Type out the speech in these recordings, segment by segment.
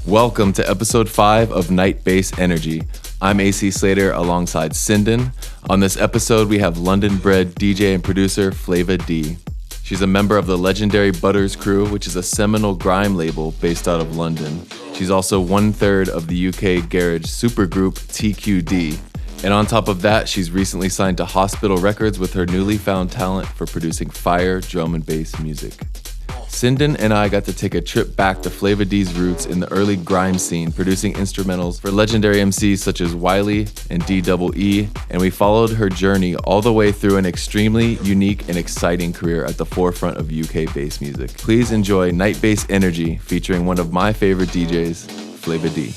Welcome to episode 5 of Night Bass Energy. I'm AC Slater alongside Sinden. On this episode, we have London-bred DJ and producer Flava D. She's a member of the legendary Butterz crew, which is a seminal grime label based out of London. She's also 1/3 of the UK garage supergroup TQD. And on top of that, she's recently signed to Hospital Records with her newly found talent for producing fire drum and bass music. Sinden and I got to take a trip back to Flava D's roots in the early grime scene, producing instrumentals for legendary MCs such as Wiley and DEE, and we followed her journey all the way through an extremely unique and exciting career at the forefront of UK bass music. Please enjoy Night Bass Energy featuring one of my favorite DJs, Flava D.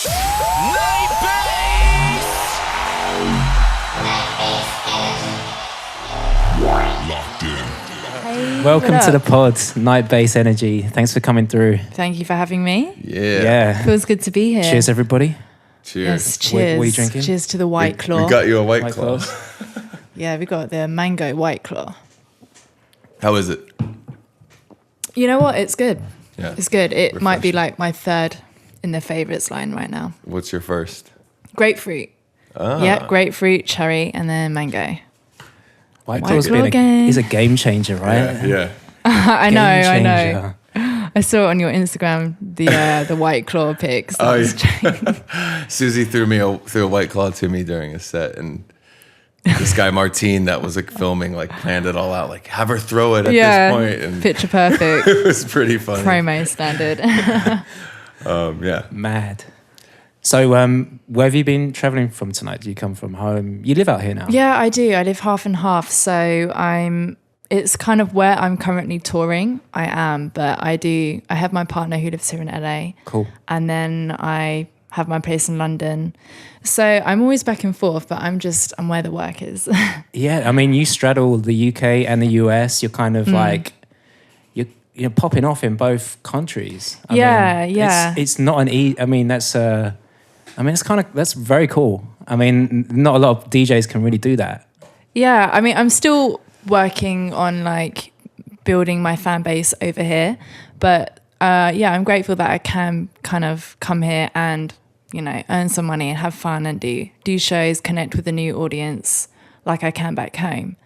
Night Bass! Locked in. Welcome to the pod, Night Bass Energy. Thanks for coming through. Thank you for having me. Yeah. Feels good to be here. Cheers, everybody. Cheers. Yes, cheers. What are you drinking? Cheers to the White Claw. We got you a White White Claw. Claws. Yeah, we got the mango White Claw. How is it? You know what? It's good. Yeah. It's good. It might be Refreshing. like my third in the favorites line right now. What's your first? Grapefruit. Yeah, grapefruit, cherry, and then mango. White White Claw's Claw gang. is a game changer, right? Yeah. I Game know. changer. I saw on your Instagram the White Claw pics. Oh, yeah. Susie threw a White Claw to me during a set, and this guy Martine that was like filming planned it all out, like have her throw it at this point, and picture perfect. it was pretty funny. Promo standard. Yeah. Mad. So, where have you been traveling from tonight? Do you come from home? You live out here now? Yeah, I do. I live half and half. So it's kind of where I'm currently touring. I am, but I have my partner who lives here in LA. Cool. And then I have my place in London. So I'm always back and forth, but I'm where the work is. Yeah, I mean, you straddle the UK and the US. You're kind of like, you're popping off in both countries. I mean, It's not an I mean, that's that's very cool. I mean, not a lot of DJs can really do that. Yeah, I mean, I'm still working on building my fan base over here, but I'm grateful that I can kind of come here and earn some money and have fun and do shows, connect with a new audience like I can back home.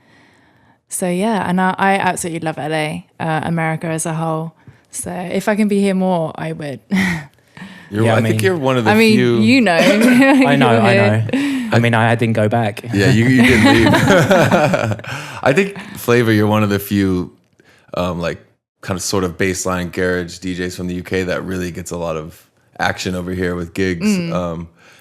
So yeah, and I absolutely love LA, America as a whole. So if I can be here more, I would. I think you're one of the few. You know. I know. I mean, I didn't go back. Yeah, you didn't leave. I think Flava, you're one of the few, kind of sort of baseline garage DJs from the UK that really gets a lot of action over here with gigs.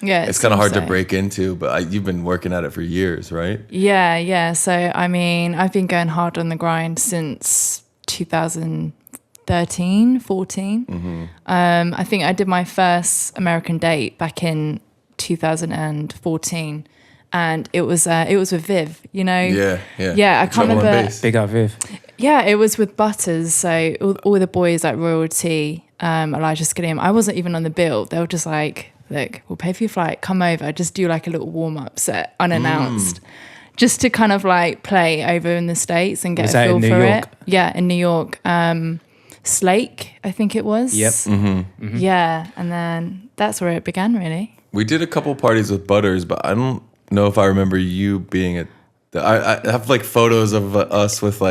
Yeah, it's kind of hard to break into, but you've been working at it for years, right? Yeah. So I mean, I've been going hard on the grind since 2013, 14. Mm-hmm. I think I did my first American date back in 2014, and it was with Viv. Yeah. Yeah, I can't remember. Big up, Viv. Yeah, it was with Butterz. So all the boys like Royalty, Elijah Skilliam. I wasn't even on the bill. They were just like, look, we'll pay for your flight. Come over. Just do like a little warm up set unannounced. Just to kind of play over in the States and get a feel for it. Yeah, in New York. Slake, I think it was. Yep. Mm-hmm. Yeah, and then that's where it began, really. We did a couple parties with Butterz, but I don't know if I remember you being at. I have photos of us with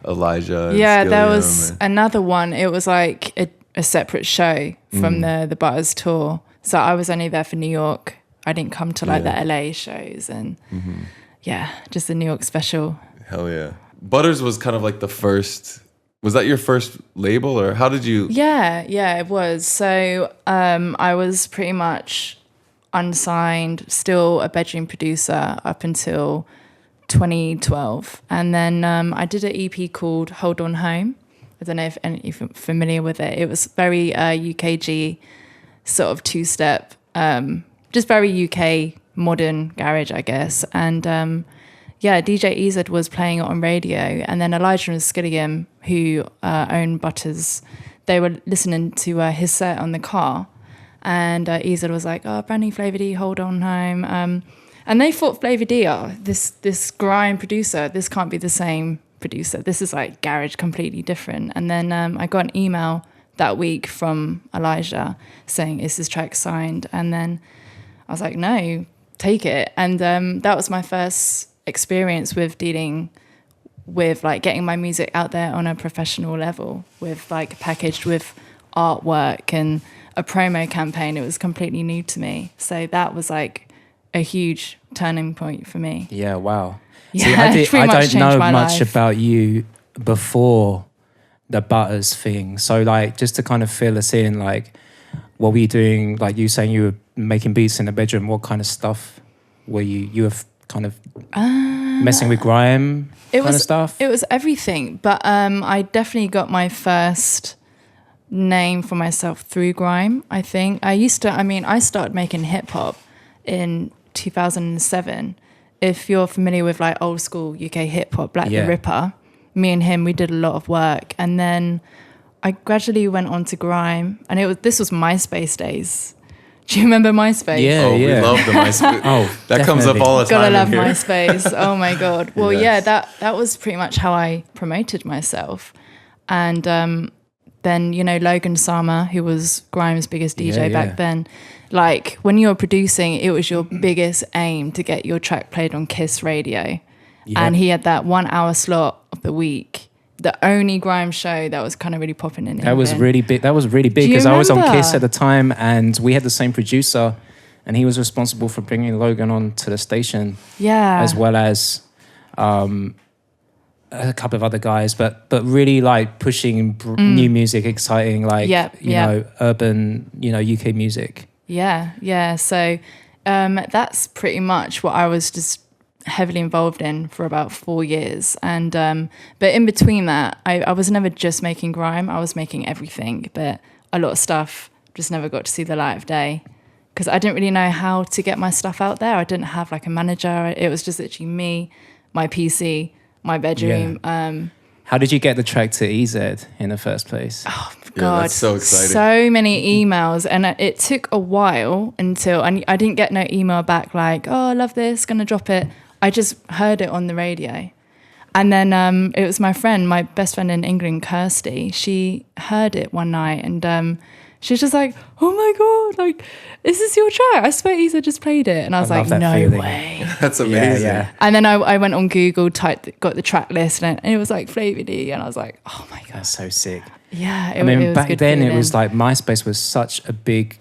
Elijah. And Yeah, there Skilliam was another one. It was like a separate show from the Butterz tour. So I was only there for New York. I didn't come to the LA shows and just the New York special. Hell yeah. Butterz was kind of the first. Was that your first label, or how did you? Yeah, it was. So I was pretty much unsigned, still a bedroom producer up until 2012. And then I did an EP called Hold On Home. I don't know if any of you are familiar with it. It was very UKG sort of two-step, just very UK modern garage, I guess. And DJ EZ was playing it on radio, and then Elijah and Skilliam, who own Butterz, they were listening to his set on the car, and EZ was like, "Oh, brand new Flava D, Hold On Home," and they thought Flava D, this grime producer, this can't be the same producer. This is garage, completely different. And then I got an email that week from Elijah saying, is this track signed? And then I was like, no, take it. And that was my first experience with dealing with like getting my music out there on a professional level, with like packaged with artwork and a promo campaign. It was completely new to me. So that was like a huge turning point for me. Yeah, wow. Yeah, See, I don't know much life. about you before the Butterz thing. So like, just to kind of fill us in, like, what were you doing? Like, you saying you were making beats in the bedroom. What kind of stuff were you were kind of messing with grime kind of stuff? It was everything. But I definitely got my first name for myself through grime, I think. I started making hip hop in 2007. If you're familiar with like old school UK hip hop, Black the Ripper, me and him, we did a lot of work. And then I gradually went on to grime, and this was MySpace days. Do you remember MySpace? Yeah, we love the MySpace. That comes up all the time. Gotta love MySpace. Oh my God. Well, yes. that was pretty much how I promoted myself. And then, Logan Sama, who was Grime's biggest DJ back then, like when you were producing, it was your biggest aim to get your track played on Kiss Radio. Yeah. And he had that 1 hour slot of the week, the only grime show that was kind of really popping in That was really big because I was on Kiss at the time, and we had the same producer, and he was responsible for bringing Logan on to the station. Yeah. As well as a couple of other guys, but really like pushing new music, exciting, like, urban, UK music. Yeah. So that's pretty much what I was just heavily involved in for about 4 years. And but in between that, I was never just making grime. I was making everything, but a lot of stuff just never got to see the light of day because I didn't really know how to get my stuff out there. I didn't have like a manager. It was just literally me, my PC, my bedroom. Yeah. How did you get the track to EZ in the first place? Oh God, that's so exciting. So many emails, and it took a while until I didn't get no email back like, oh, I love this, gonna drop it. I just heard it on the radio. And then it was my friend, my best friend in England, Kirsty. She heard it one night, and she's just like, oh my God, like, is this your track? I swear EZ just played it. And I was like, no feeling. way. That's amazing. Yeah. And then I went on Google, got the track list, and it was like Flava D. And I was like, oh my God. That's so sick. Yeah. I mean, back then feeling. it was like MySpace was such a big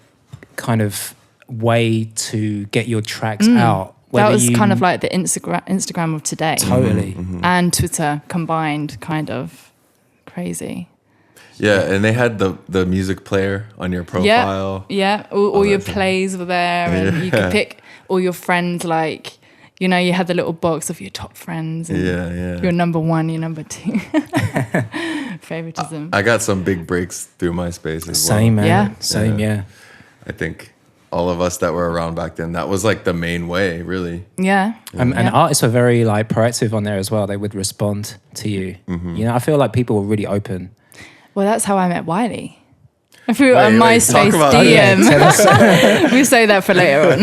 kind of way to get your tracks out. That was kind of like the Instagram of today. Totally. Mm-hmm. And Twitter combined, kind of crazy. Yeah, and they had the music player on your profile. Yeah. All your plays were there, and you could pick all your friends, like, you had the little box of your top friends. And your number one, your number two. Favoritism. I got some big breaks through MySpace as well. Same, man. Yeah. Same, yeah. I think all of us that were around back then, that was like the main way, really. Yeah. And artists were very like proactive on there as well. They would respond to you. Mm-hmm. I feel like people were really open. Well, that's how I met Wiley. Through a MySpace DM. We'll say that for later on.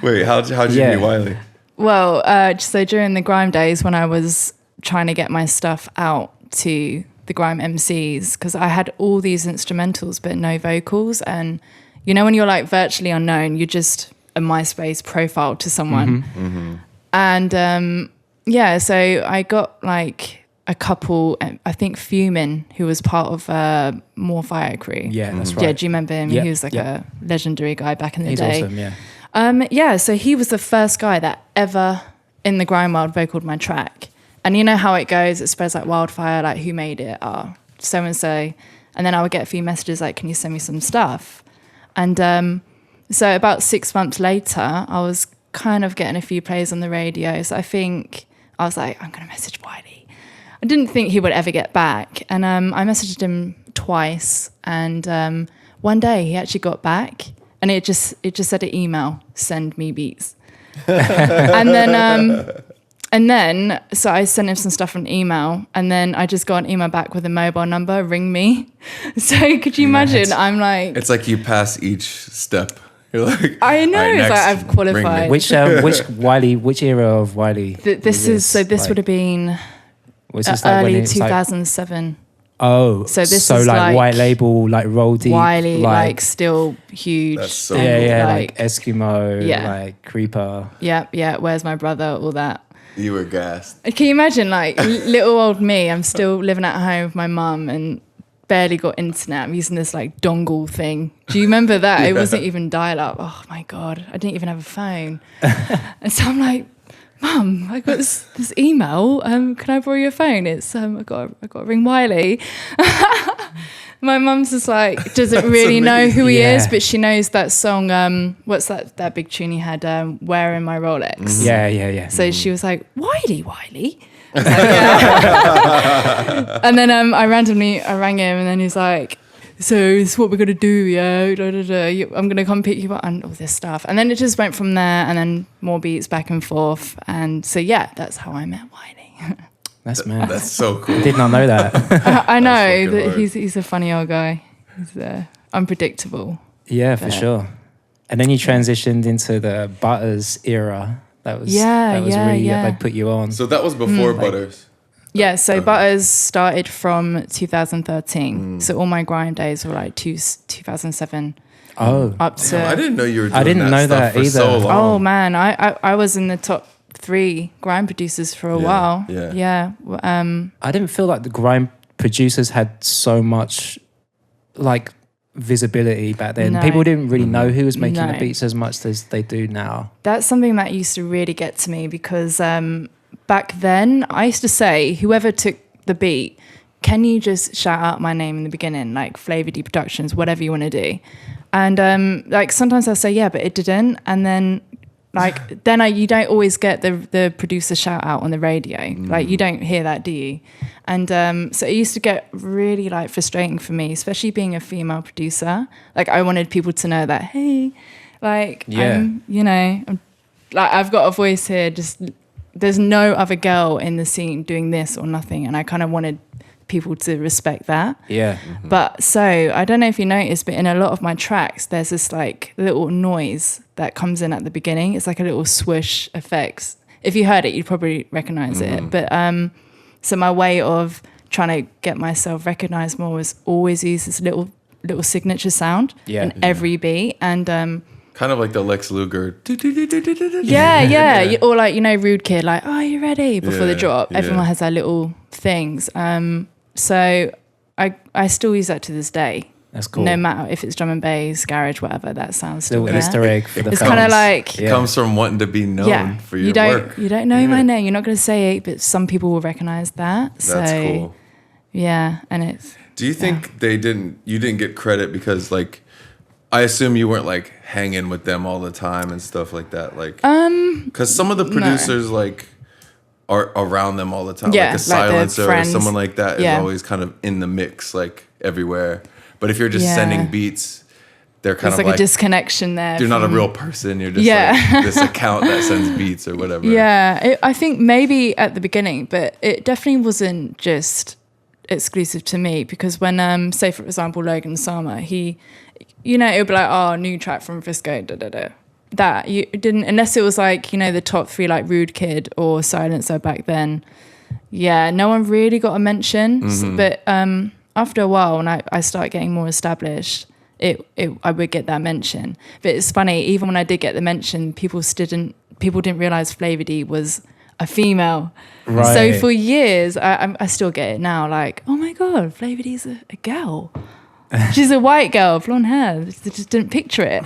Wait, how'd you meet Wiley? Well, so during the grime days when I was trying to get my stuff out to the grime MCs, because I had all these instrumentals but no vocals, and when you're like virtually unknown, you're just a MySpace profile to someone. Mm-hmm. And so I got like a couple, I think Fumin, who was part of More Fire Crew. Yeah, that's right. Yeah, do you remember him? Yep, he was like a legendary guy back in the He's day. awesome, yeah. So he was the first guy that ever in the grime world vocaled my track. And you know how it goes, it spreads like wildfire, like who made it? Oh, so-and-so. And then I would get a few messages like, can you send me some stuff? And so about 6 months later, I was kind of getting a few plays on the radio. So I think I was like, I'm going to message Wiley. I didn't think he would ever get back. And I messaged him twice. And one day he actually got back, and it just said an email, send me beats. And then, so I sent him some stuff on email, and then I just got an email back with a mobile number, ring me. So could you imagine? I'm like... It's like you pass each step. You're like... I know, right, it's next, like I've qualified. Which era of Wiley? This would have been was this early like 2007. Oh, so this so is like white label, like roll deep, Wiley, like still huge. That's so like Eskimo, Yeah. like Creeper. Yeah. Where's my brother? All that. You were gassed. Can you imagine, like little old me? I'm still living at home with my mum and barely got internet. I'm using this like dongle thing. Do you remember that? It wasn't even dial up. Oh my god, I didn't even have a phone. And so I'm like, Mum, I got this email. Can I borrow your phone? It's I got to ring Wiley. My mum's just like doesn't really know who he is, but she knows that song. What's that big tune he had? Wearing My Rolex. Mm-hmm. Yeah. So she was like, Wiley. I was like, yeah. And then I rang him, and then he's like, so this is what we're gonna do, yeah. I'm gonna come pick you up and all this stuff. And then it just went from there, and then more beats back and forth. And so yeah, that's how I met Wiley. That's mad. That's so cool. I did not know that. I know that he's a funny old guy. He's unpredictable. Yeah, for sure. And then you transitioned into the Butterz era. That was really they put you on. So that was before Butterz. Yeah, so Butterz started from 2013. So all my grime days were like 2007. Oh, up to. I didn't know you were doing I didn't know that for either. So long. Oh man, I was in the top 3 grime producers for a while. Yeah. I didn't feel like the grime producers had so much like visibility back then. No. People didn't really know who was making the beats as much as they do now. That's something that used to really get to me because back then I used to say, whoever took the beat, can you just shout out my name in the beginning, like Flava D Productions, whatever you want to do. And like sometimes I'll say, yeah, but it didn't. And then you don't always get the producer shout out on the radio. Like you don't hear that, do you? And so it used to get really like frustrating for me, especially being a female producer. Like I wanted people to know that, hey, like I've got a voice here. Just there's no other girl in the scene doing this or nothing, and I kind of wanted people to respect that. Yeah. Mm-hmm. But so I don't know if you noticed, but in a lot of my tracks, there's this like little noise that comes in at the beginning. It's like a little swoosh effects. If you heard it, you'd probably recognize it. But so my way of trying to get myself recognized more was always use this little signature sound in every beat. And kind of like the Lex Luger. Yeah. Or like, Rude Kid, like, oh, you ready? Before the drop. Everyone has their little things. So I still use that to this day. That's cool. No matter if it's drum and bass, garage, whatever, that sounds still there. Easter egg for the It's kind of like... It comes from wanting to be known for your work. You don't know my name. You're not going to say it, but some people will recognize that. That's cool. Yeah, and it's... Do you think you didn't get credit because, like, I assume you weren't, like, hanging with them all the time and stuff like that? Like, because some of the producers, like... are around them all the time, like a silencer or someone like that is always kind of in the mix, like everywhere. But if you're just sending beats, they're kind of like a disconnection there. You're not a real person. You're just like this account that sends beats or whatever. Yeah, I think maybe at the beginning, but it definitely wasn't just exclusive to me because when, say for example, Logan Sama, he, it would be like, oh, new track from Frisco, da-da-da. That you didn't, unless it was like the top 3 like Rude Kid or Silencer back then. Yeah, no one really got a mention. But after a while, when I started getting more established, I would get that mention. But it's funny, even when I did get the mention, people didn't realize Flava D was a female. Right. So for years, I still get it now. Like, oh my god, Flava D's a girl. She's a white girl, blonde hair. They just didn't picture it.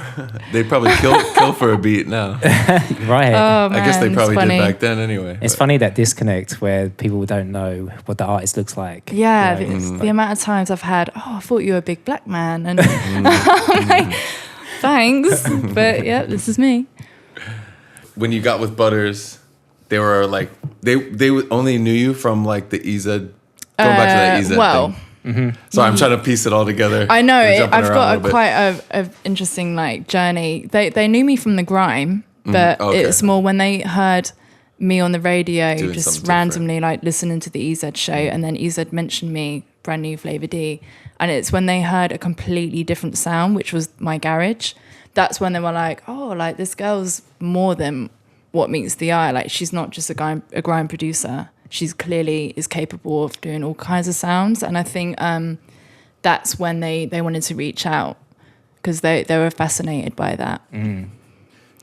They'd probably kill for a beat now. Right. Oh, man, I guess they probably did back then anyway. It's funny that disconnect where people don't know what the artist looks like. Yeah, the amount of times I've had, oh, I thought you were a big black man. And I'm like, thanks. But yeah, this is me. When you got with Butterz, they were like, they only knew you from like the EZ, going back to that EZ thing. So I'm trying to piece it all together. I know I've got quite a interesting like journey. They knew me from the grime, but it's more when they heard me on the radio, doing just randomly like listening to the EZ show, and then EZ mentioned me, brand new Flava D, and it's when they heard a completely different sound, which was my garage. That's when they were like, oh, like this girl's more than what meets the eye. Like she's not just a grime producer. she's clearly is capable of doing all kinds of sounds. And I think that's when they wanted to reach out, because they were fascinated by that. And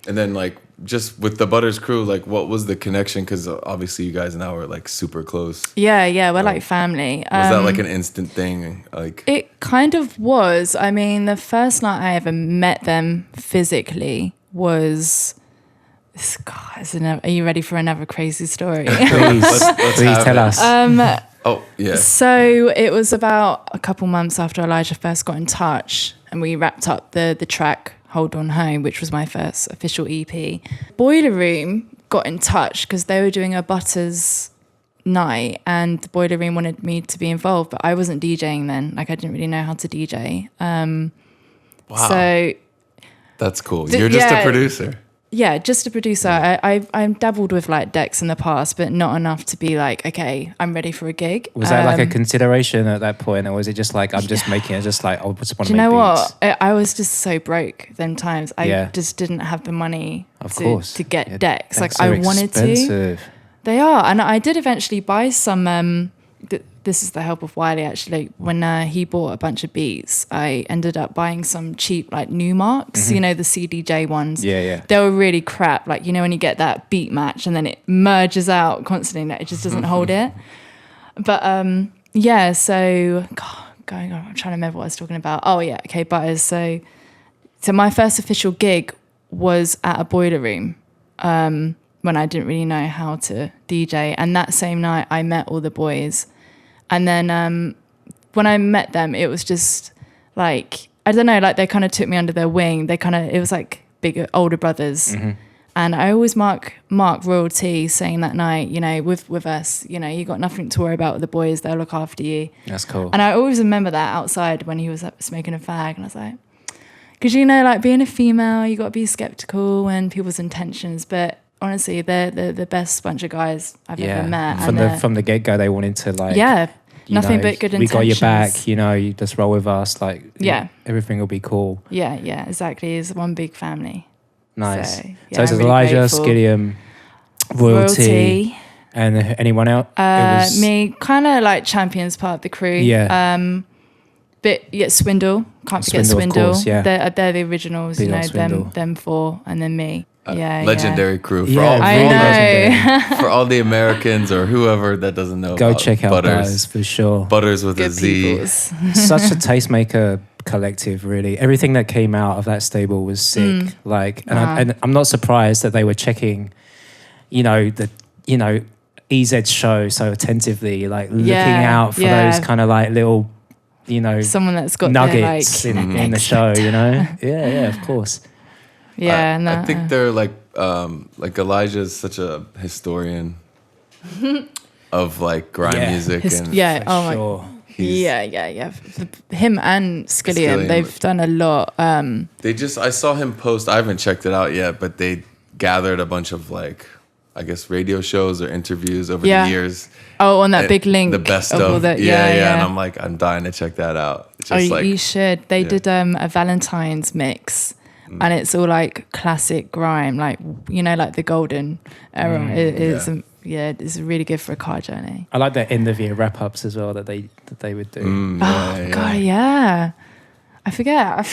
then like just with the Butterz crew, like what was the connection? Because obviously you guys now are like super close. Yeah, we're like family. Was that like an instant thing? Like it kind of was. I mean, the first night I ever met them physically was... God, are you ready for another crazy story? Please tell us. Oh, yeah. So it was about a couple months after Elijah first got in touch, and we wrapped up the track Hold On Home, which was my first official EP. Boiler Room got in touch because they were doing a Butterz night, and the Boiler Room wanted me to be involved, but I wasn't DJing then. Like, I didn't really know how to DJ. Wow. So that's cool. You're just a producer. Yeah, just a producer. I dabbled with like decks in the past, but not enough to be like, okay, I'm ready for a gig. Was that like a consideration at that point, or was it just like, I'm just making it just like, I just want to make beats? What? I was just so broke them times. I just didn't have the money to get decks. Like I wanted to. They are. And I did eventually buy some, this is the help of Wiley actually. When he bought a bunch of beats, I ended up buying some cheap like new marks, you know, the CDJ ones. Yeah. They were really crap. Like, you know, when you get that beat match and then it merges out constantly, like, it just doesn't hold it. But so going on, I'm trying to remember what I was talking about. Oh yeah, okay, Butterz. So my first official gig was at a Boiler Room. When I didn't really know how to DJ. And that same night I met all the boys. And then when I met them, it was just like, I don't know, like they kind of took me under their wing. It was like bigger, older brothers. And I always mark royalty saying that night, you know, with us, you know, you got nothing to worry about with the boys, they'll look after you. That's cool. And I always remember that outside when he was smoking a fag. And I was like, because, you know, like being a female, you got to be skeptical and people's intentions. But honestly, they're the best bunch of guys I've ever met. From the get-go, they wanted to like... Yeah, nothing but good intentions. We got your back, you know, you just roll with us. Like, everything will be cool. Yeah, exactly. It's one big family. Nice. So it's really Elijah, grateful. Skilliam, Royalty, and anyone else? Me, kind of like Champions part of the crew. Yeah. Swindle. Can't forget Swindle. Of course, yeah. They're the originals, you know, them four, and then me. Legendary crew. For all the Americans or whoever that doesn't know. Go check out Butterz for sure. Butterz with a Z. Such a tastemaker collective, really. Everything that came out of that stable was sick. And I'm not surprised that they were checking, EZ's show so attentively, like looking out for those kind of like little, someone that's got nuggets in the show, Yeah, of course. Yeah, I think they're like Elijah's such a historian of like grime music and him and Skillian, they've done a lot. I saw him post. I haven't checked it out yet, but they gathered a bunch of like, I guess, radio shows or interviews over the years. Oh, on that big link, the best of that. And I'm like, I'm dying to check that out. It's just you should. They did a Valentine's mix. And it's all like classic grime, like, like the golden era. It's really good for a car journey. I like the end of year wrap ups as well that they would do. I forget.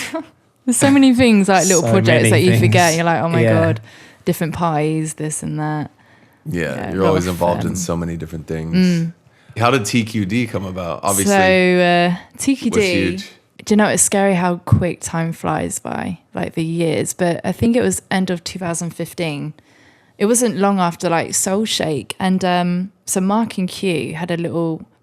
There's so many things, like little projects that you forget. You're like, oh my God, different parties, this and that. Yeah, you're always involved in so many different things. How did TQD come about? Obviously, TQD was huge. Do you know, it's scary how quick time flies by, like the years. But I think it was end of 2015. It wasn't long after like Soul Shake. And so Mark and Q had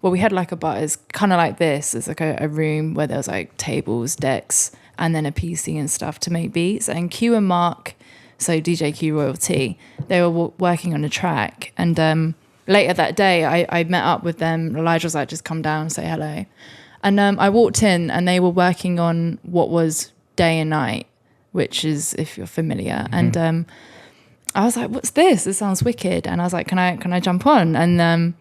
we had like a Butterz, kind of like this. It's like a room where there was like tables, decks, and then a PC and stuff to make beats. And Q and Mark, so DJ Q Royalty, they were working on a track. And later that day, I met up with them. Elijah was like, just come down and say hello. And I walked in and they were working on what was Day and Night, which is, if you're familiar. And I was like, what's this? This sounds wicked. And I was like, can I jump on? And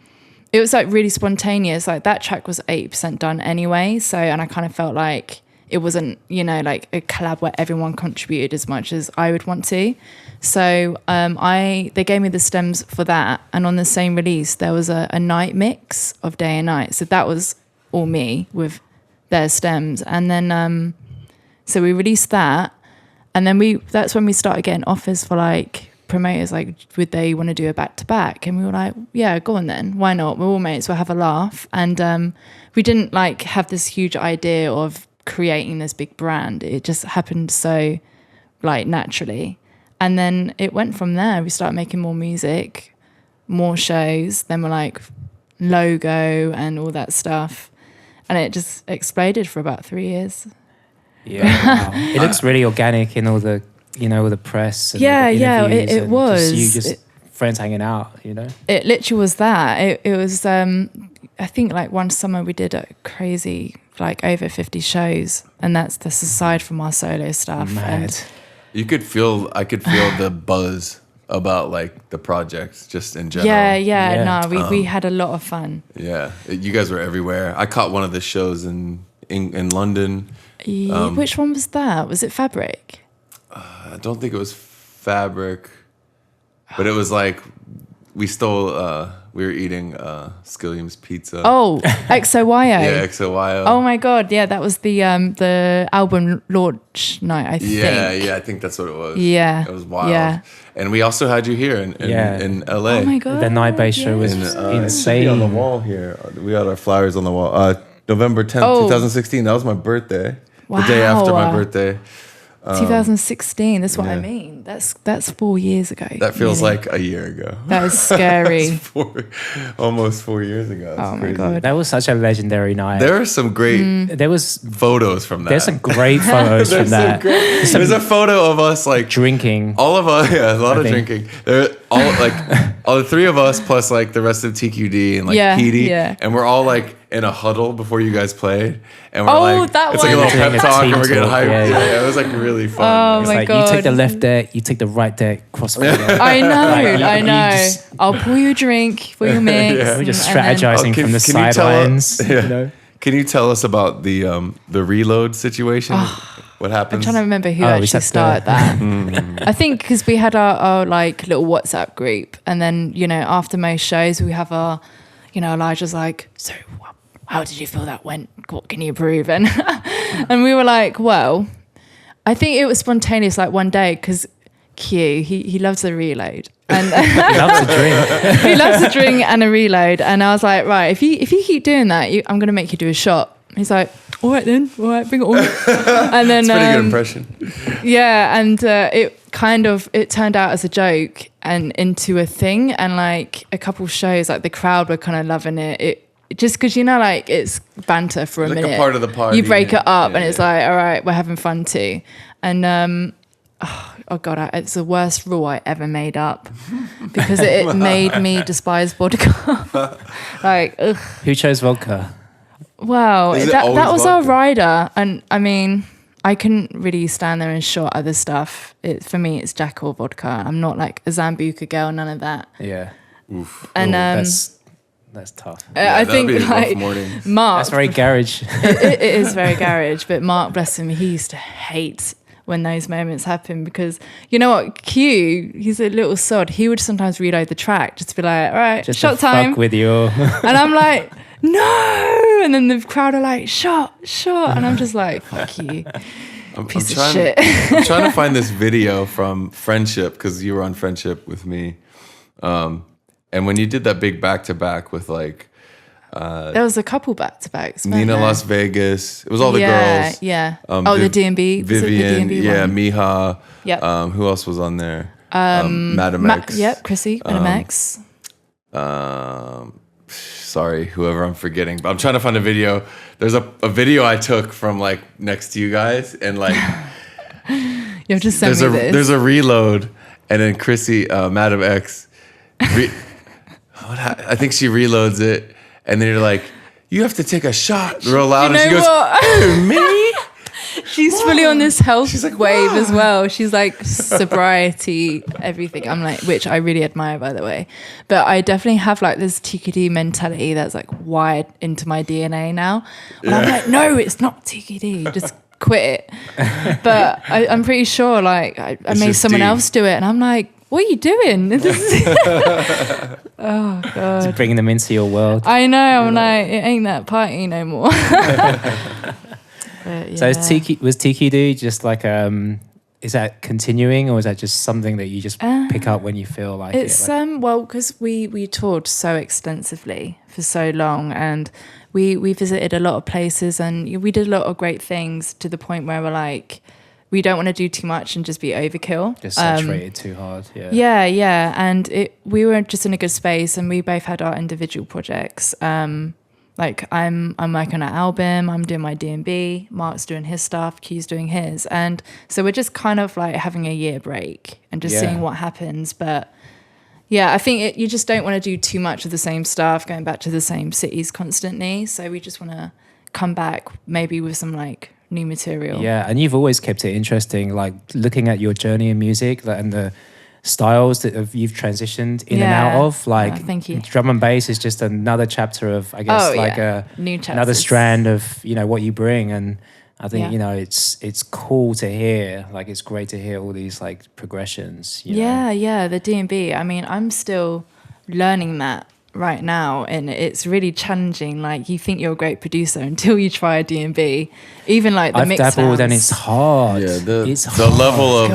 it was like really spontaneous. Like that track was 80% done anyway. So, and I kind of felt like it wasn't, you know, like a collab where everyone contributed as much as I would want to. So they gave me the stems for that. And on the same release, there was a night mix of day and night. So that was all me with their stems. And then, so we released that. And then that's when we started getting offers for like promoters, like, would they want to do a back-to-back? And we were like, yeah, go on then. Why not? We're all mates, we'll have a laugh. And we didn't like have this huge idea of creating this big brand. It just happened so like naturally. And then it went from there. We started making more music, more shows. Then we're like logo and all that stuff. And it just exploded for about 3 years. Yeah, wow. It looks really organic in all the, you know, all the press. And it was. Just friends hanging out, you know? It literally was that. It was, I think like one summer we did a crazy, like over 50 shows. And that's aside from our solo stuff. Mad. I could feel the buzz about like the projects just in general. Yeah. No, we had a lot of fun. Yeah, you guys were everywhere. I caught one of the shows in London. Which one was that? Was it Fabric? I don't think it was Fabric, but it was like we were eating Skilliam's pizza. Oh, XOYO. Yeah, XOYO. Oh my god, yeah, that was the album launch night, I think. Yeah, I think that's what it was. Yeah. It was wild. Yeah. And we also had you here in LA. Oh my god. The night base show was insane. On the wall here. We had our flyers on the wall. November 10th, 2016. That was my birthday. Wow. The day after my birthday. 2016. That's what I mean. That's 4 years ago. That feels like a year ago. That was scary. Almost 4 years ago. Oh my crazy. god. That was such a legendary night. There are some great photos from that. There's some great photos from that. There's a photo of us like drinking. All of us, a lot of drinking. They're all the three of us plus like the rest of TQD and like Petey, and we're all like in a huddle before you guys played, and we're like, it's like a little pep talk, and we're getting hyped. Yeah, it was like really fun. Oh my god! You take the left deck, you take the right deck, crossfire. I know. I'll pour you a drink for your mix. We're just strategizing from the sidelines. You know? Can you tell us about the reload situation? What happens? I'm trying to remember who actually started that. I think because we had our like little WhatsApp group, and then after most shows we have our, Elijah's like, so how did you feel that went? What can you prove? And and we were like, well, I think it was spontaneous. Like one day, because Q he loves a reload. And he loves a drink. He loves a drink and a reload. And I was like, right, if you keep doing that, I'm going to make you do a shot. He's like, all right then, all right, bring it on. And then it's a pretty good impression. Yeah, and it turned out as a joke and into a thing. And like a couple shows, like the crowd were kind of loving it. Just because like it's banter for a minute. Like a part of the party. You break it up, and it's like, all right, we're having fun too. And oh god, it's the worst rule I ever made up because it made me despise vodka. Like, ugh. Who chose vodka? Wow, that was vodka? our rider, and I mean, I couldn't really stand there and shot other stuff. For me, it's Jack or vodka. I'm not like a Zambuca girl, none of that. Yeah. Oof. And that's tough. I think like Mark. That's very garage. It is very garage, but Mark, bless him, he used to hate when those moments happen because you know what, Q, he's a little sod. He would sometimes reload the track just to be like, all right, just shot to time. Fuck with you. And I'm like, no. And then the crowd are like, shot. And I'm just like, fuck you. Piece of shit. I'm trying to find this video from Friendship because you were on Friendship with me. And when you did that big back-to-back with like... there was a couple back-to-backs. Nina Las Vegas. It was all the girls. Yeah. The D&B. Vivian. The D&B one? Miha. Yep. Who else was on there? Madam X. Yep, Chrissy. Madam X. Sorry, whoever I'm forgetting. But I'm trying to find a video. There's a video I took from like next to you guys. And like... You have to send me this. There's a reload. And then Chrissy, Madam X... I think she reloads it, and then you're like, "You have to take a shot real loud." And she goes, "Oh, me?" She's fully on this health like, wave as well. She's like sobriety, everything. I'm like, which I really admire, by the way. But I definitely have like this TQD mentality that's like wired into my DNA now. And I'm like, no, it's not TQD. Just quit it. But I'm pretty sure like I made someone else do it, and I'm like, what are you doing? Oh God! Just bringing them into your world. I know. I'm like, it ain't that party no more. But, So was Tiki Do just like is that continuing, or is that just something that you just pick up when you feel like it's it? Like, well, because we toured so extensively for so long, and we visited a lot of places, and we did a lot of great things to the point where we're like, we don't want to do too much and just be overkill. Just saturated too hard. Yeah. And we were just in a good space, and we both had our individual projects. Like I'm working on an album, I'm doing my D&B, Mark's doing his stuff, Q's doing his. And so we're just kind of like having a year break and just seeing what happens. But yeah, I think you just don't want to do too much of the same stuff, going back to the same cities constantly. So we just want to come back maybe with some like new material. Yeah, and you've always kept it interesting, like looking at your journey in music and the styles that you've transitioned in and out of. Like, thank you. Drum and bass is just another chapter of, I guess, a new chapters. Another strand of what you bring. And I think it's cool to hear. Like, it's great to hear all these like progressions. You know? The D&B. I mean, I'm still learning that right now, and it's really challenging. Like, you think you're a great producer until you try a D&B. Even like the mix dabbled, sounds. and it's hard. Yeah, it's the hard. level of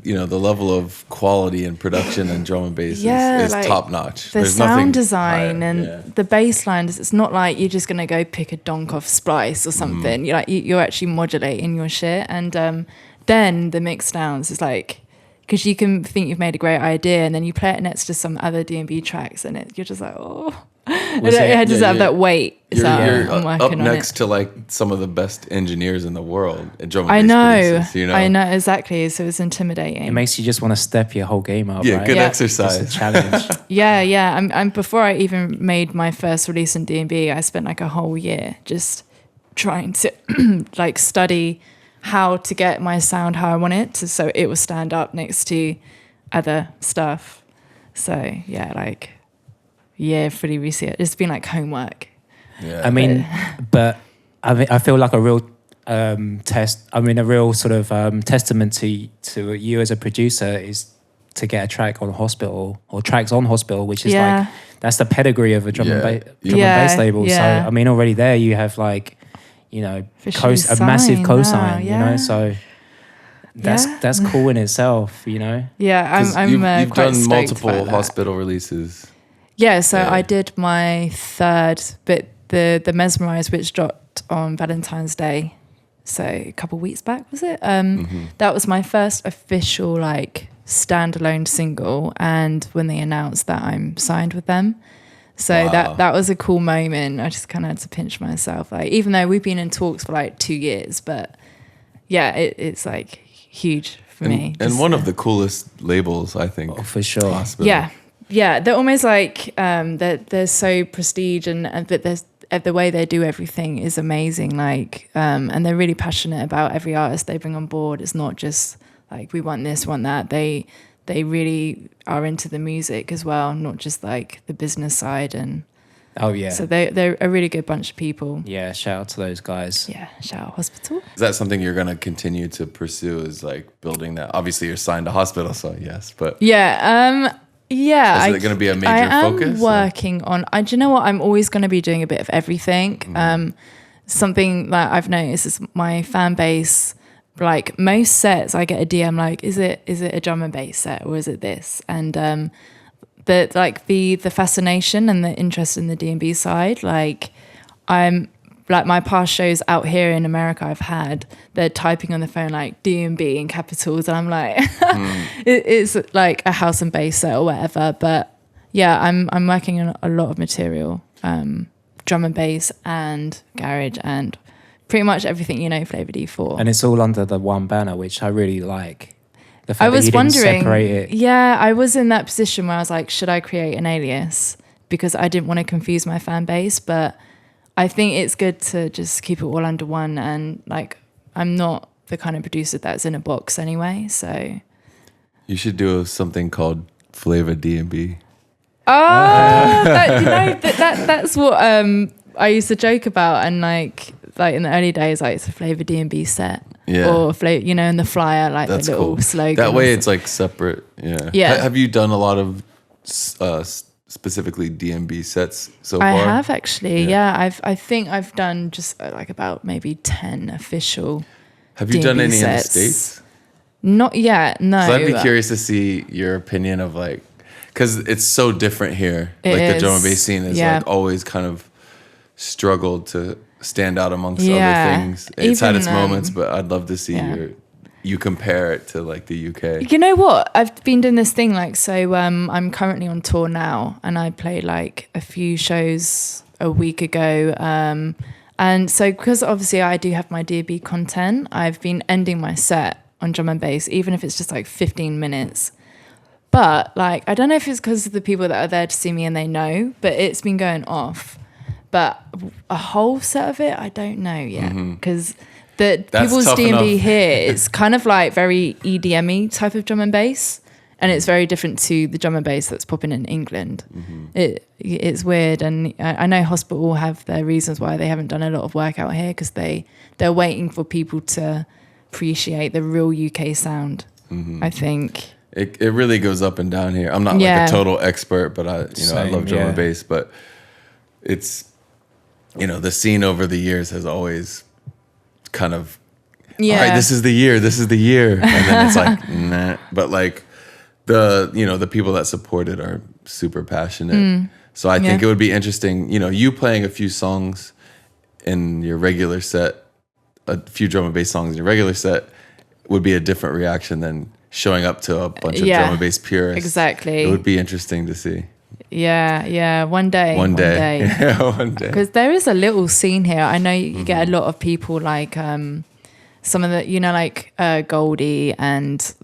the level of quality and production and drum and bass is like top notch. The There's sound design higher. and the bass lines. It's not like you're just gonna go pick a donk off Splice or something. You're actually modulating your shit, and then the mix sounds is like, because you can think you've made a great idea, and then you play it next to some other D&B tracks, and you're just like, oh. It does have that weight. You're I'm up working on next it. to like some of the best engineers in the world. Drum and I bass know. producers, I know exactly. So it's intimidating. It makes you just want to step your whole game up. Yeah, right? good exercise. Just a challenge. I'm before I even made my first release in D&B, I spent like a whole year just trying to like study how to get my sound how I want it to, so it will stand up next to other stuff. So fully reset. It's been like homework. Yeah. I mean, but I feel like a real a real sort of testament to you as a producer is to get a track on Hospital or tracks on Hospital, which is like, that's the pedigree of a drum and bass label. So I mean, already there you have like, a massive cosign, you know. So that's cool in itself, you know. Yeah, I'm you've quite done multiple about that. Hospital releases. Yeah, so I did my third, but the Mesmerize, which dropped on Valentine's Day, so a couple of weeks back, was it? That was my first official like standalone single, and when they announced that I'm signed with them, so that was a cool moment. I just kind of had to pinch myself, like, even though we've been in talks for like 2 years, but yeah, it's like huge for me. And one of the coolest labels, I think. Oh, for sure. Hospital. Yeah, they're almost like they're so prestige, and but the way they do everything is amazing. Like, and they're really passionate about every artist they bring on board. It's not just like we want this, want that. They really are into the music as well, not just like the business side. And so they're a really good bunch of people. Yeah, shout out to those guys. Yeah, shout out Hospital. Is that something you're going to continue to pursue? Is like building that? Obviously, you're signed to Hospital, so yes, but yeah, is it going to be a major focus? I'm working on. Do you know what? I'm always going to be doing a bit of everything. Something that I've noticed is my fan base. Like most sets, I get a DM like, "Is it a drum and bass set, or is it this?" And the fascination and the interest in the D&B side. Like, I'm like, my past shows out here in America they're typing on the phone like D&B in capitals, and I'm like, it's like a house and bass set or whatever. But yeah, I'm working on a lot of material, drum and bass and garage and pretty much everything, Flava D for. And it's all under the one banner, which I really like. The fact I was that you wondering, didn't separate it. Yeah, I was in that position where I was like, should I create an alias? Because I didn't want to confuse my fan base, but I think it's good to just keep it all under one. And like, I'm not the kind of producer that's in a box anyway, so. You should do something called Flava D&B. Oh, that's what I used to joke about, and like like in the early days, like it's a Flava D&B set. Yeah. Or, you know, in the flyer, like that's the little slogan. That way it's like separate. Yeah. Yeah. Have you done a lot of specifically D&B sets so far? I have actually. Yeah. I think I've done just like about maybe 10 official. Have you D&B done any sets. in the States? Not yet, no. So I'd be curious to see your opinion of like, because it's so different here. It like is. the drum and bass scene is like always kind of struggled to stand out amongst other things. It's had its moments, but I'd love to see you compare it to like the UK. You know what? I've been doing this thing like, so I'm currently on tour now, and I played like a few shows a week ago. And so because obviously I do have my D&B content, I've been ending my set on drum and bass, even if it's just like 15 minutes. But like, I don't know if it's because of the people that are there to see me and they know, but it's been going off. But a whole set of it, I don't know yet. Because people's D&B here, it's kind of like very EDM-y type of drum and bass. And it's very different to the drum and bass that's popping in England. It's weird. And I know Hospital have their reasons why they haven't done a lot of work out here, because they're waiting for people to appreciate the real UK sound, I think. It really goes up and down here. I'm not like a total expert, but I love drum and bass, but it's, the scene over the years has always kind of, all right, this is the year. And then it's like, nah. But like the people that support it are super passionate. So I think it would be interesting, you playing a few songs in your regular set, a few drum and bass songs in your regular set would be a different reaction than showing up to a bunch of drum and bass purists. Exactly. It would be interesting to see. Yeah. One day. Yeah, one day. Because there is a little scene here. I know you get a lot of people like some of the, like Goldie, and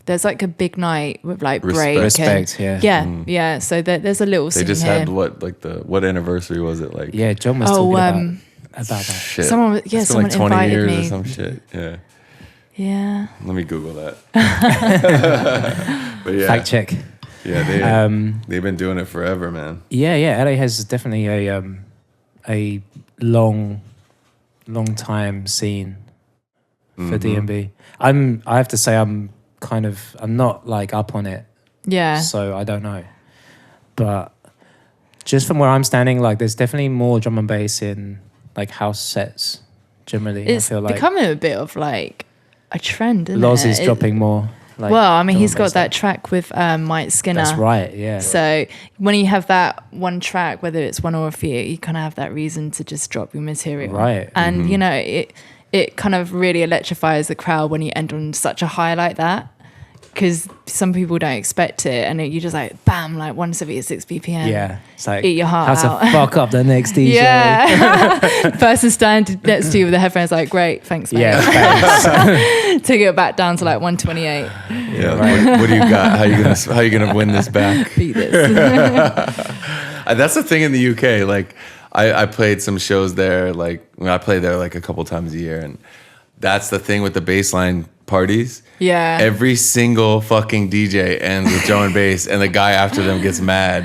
there's like a big night with like Break. Respect, yeah. So there's a little scene They just here. had what anniversary was it? Like John was talking about that. Shit. Someone It's someone been like 20 invited years me. or some shit. Yeah. Yeah. Let me Google that. But yeah. Fact check. Yeah, they've been doing it forever, man. Yeah. LA has definitely a long time scene for D&B. I have to say I'm not like up on it. Yeah. So I don't know. But just from where I'm standing, like there's definitely more drum and bass in like house sets generally. It's I feel like becoming a bit of like a trend, isn't Loz it? is dropping more. Like, well, I mean, drum he's and got bass that track with Mike Skinner. That's right, yeah. So when you have that one track, whether it's one or a few, you kind of have that reason to just drop your material. Right. And, it kind of really electrifies the crowd when you end on such a high like that. Because some people don't expect it, and you just like bam, like 176 BPM. Yeah, it's like eat your heart how out. to fuck up the next DJ. Yeah, person standing next to you with the headphones, like great, thanks, mate. Yeah, thanks. Take it back down to like 128. Yeah, right. What do you got? How you gonna win this back? Beat this. That's the thing in the UK. Like, I played some shows there. Like, I play there like a couple times a year, and that's the thing with the baseline parties. Yeah. Every single fucking DJ ends with drum and bass, and the guy after them gets mad.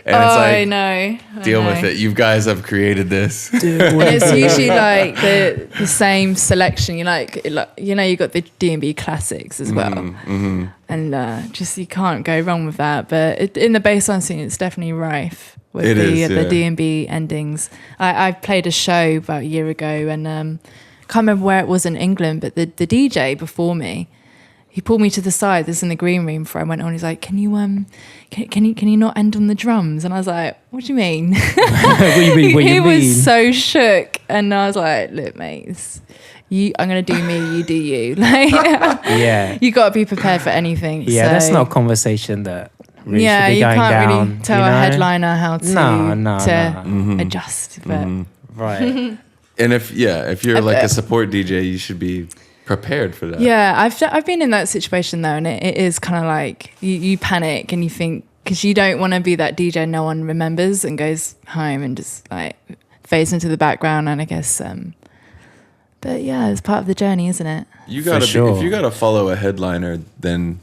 And it's like, I know. Deal with it. You guys have created this. And it's usually like the same selection. You you got the D&B classics as well, and just you can't go wrong with that. But in the bassline scene, it's definitely rife with the D&B endings. I played a show about a year ago, and can't remember where it was in England, but the DJ before me, he pulled me to the side. This is in the green room before I went on. He's like, "Can you not end on the drums?" And I was like, "What do you mean?" What do you mean? He was so shook, and I was like, "Look, mate, I'm gonna do me, you do you." Like, yeah, you got to be prepared for anything. Yeah, so. that's not a conversation that really should be you going can't down. really tell a headliner how to adjust. But right. And if you're like a support DJ, you should be prepared for that. Yeah, I've been in that situation though, and it is kind of like you panic and you think, because you don't want to be that DJ no one remembers and goes home and just like fades into the background. And I guess, but yeah, it's part of the journey, isn't it? You gotta if you gotta follow a headliner, then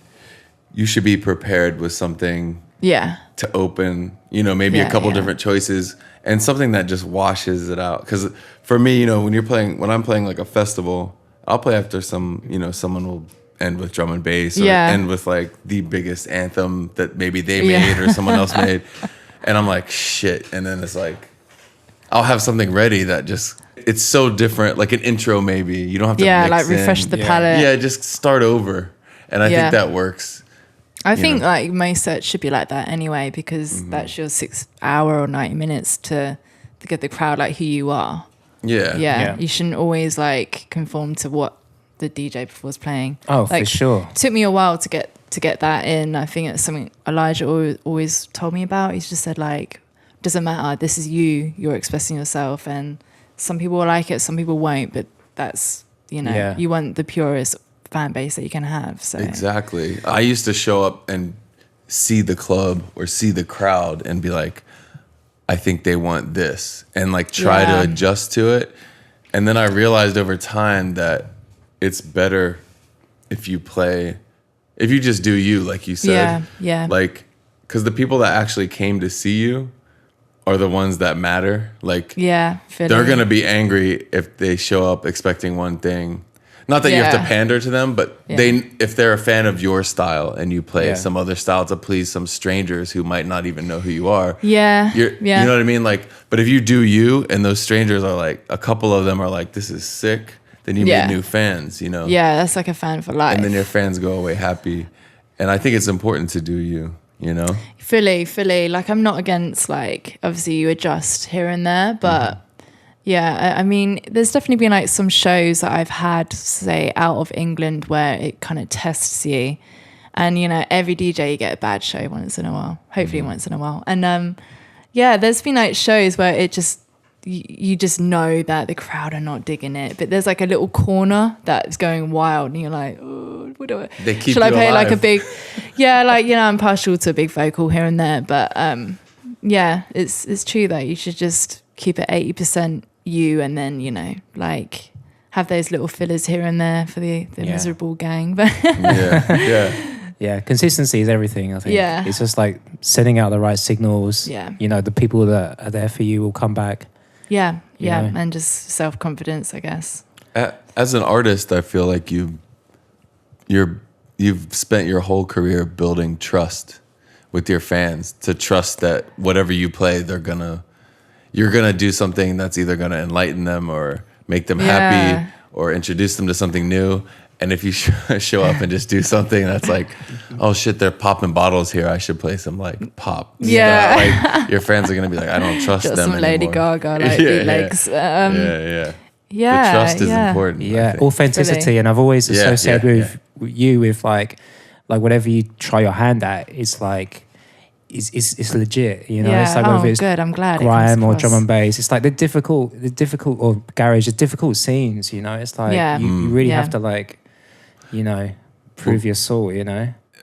you should be prepared with something to open, maybe a couple different choices and something that just washes it out. Because for me, when I'm playing like a festival, I'll play after someone will end with drum and bass or end with like the biggest anthem that maybe they made or someone else made. And I'm like, shit. And then it's like, I'll have something ready that just, it's so different. Like an intro maybe. You don't have to mix refresh the palette. Yeah, just start over. And I think that works. I think like most sets should be like that anyway, because that's your 6 hour or 90 minutes to get the crowd like who you are. Yeah. You shouldn't always like conform to what the DJ before was playing. Oh, like, for sure. It took me a while to get that in. I think it's something Elijah always told me about. He's just said like, doesn't matter. This is you're expressing yourself, and some people will like it, some people won't, but that's, you want the purest fan base that you can have. So exactly. I used to show up and see the club or see the crowd and be like, I think they want this, and like try to adjust to it. And then I realized over time that it's better if you just do you, like you said. Yeah. Like, because the people that actually came to see you are the ones that matter. Like, they're going to be angry if they show up expecting one thing. Not that you have to pander to them, but if they're a fan of your style and you play some other style to please some strangers who might not even know who you are. You know what I mean? Like, but if you do you and those strangers are like, a couple of them are like, this is sick, then you meet new fans, Yeah, that's like a fan for life. And then your fans go away happy. And I think it's important to do you, Fully. Like, I'm not against, like, obviously you adjust here and there, but I mean, there's definitely been like some shows that I've had, say, out of England where it kind of tests you. And, every DJ you get a bad show once in a while, hopefully once in a while. And there's been like shows where it just, you just know that the crowd are not digging it, but there's like a little corner that's going wild and you're like, oh, what do I, they keep shall I play alive. Like a big, I'm partial to a big vocal here and there, but it's true that you should just keep it 80% you, and then, like have those little fillers here and there for the miserable gang. But Yeah, consistency is everything, I think. Yeah. It's just like sending out the right signals. Yeah. The people that are there for you will come back. Yeah, and just self-confidence, I guess. As an artist, I feel like you've spent your whole career building trust with your fans, to trust that whatever you play, you're gonna do something that's either gonna enlighten them or make them happy or introduce them to something new. And if you show up and just do something that's like, oh shit, they're popping bottles here, I should play some like pop. Yeah. Like your fans are gonna be like, I don't trust Got them some anymore. Lady Gaga like bootlegs. The trust is important. Yeah, authenticity. And I've always associated with you with like whatever you try your hand at, it's like it's legit. It's like whether it's good. I'm glad. grime or drum and bass. It's like the difficult or garage, the difficult scenes. It's like you really have to like, prove your soul.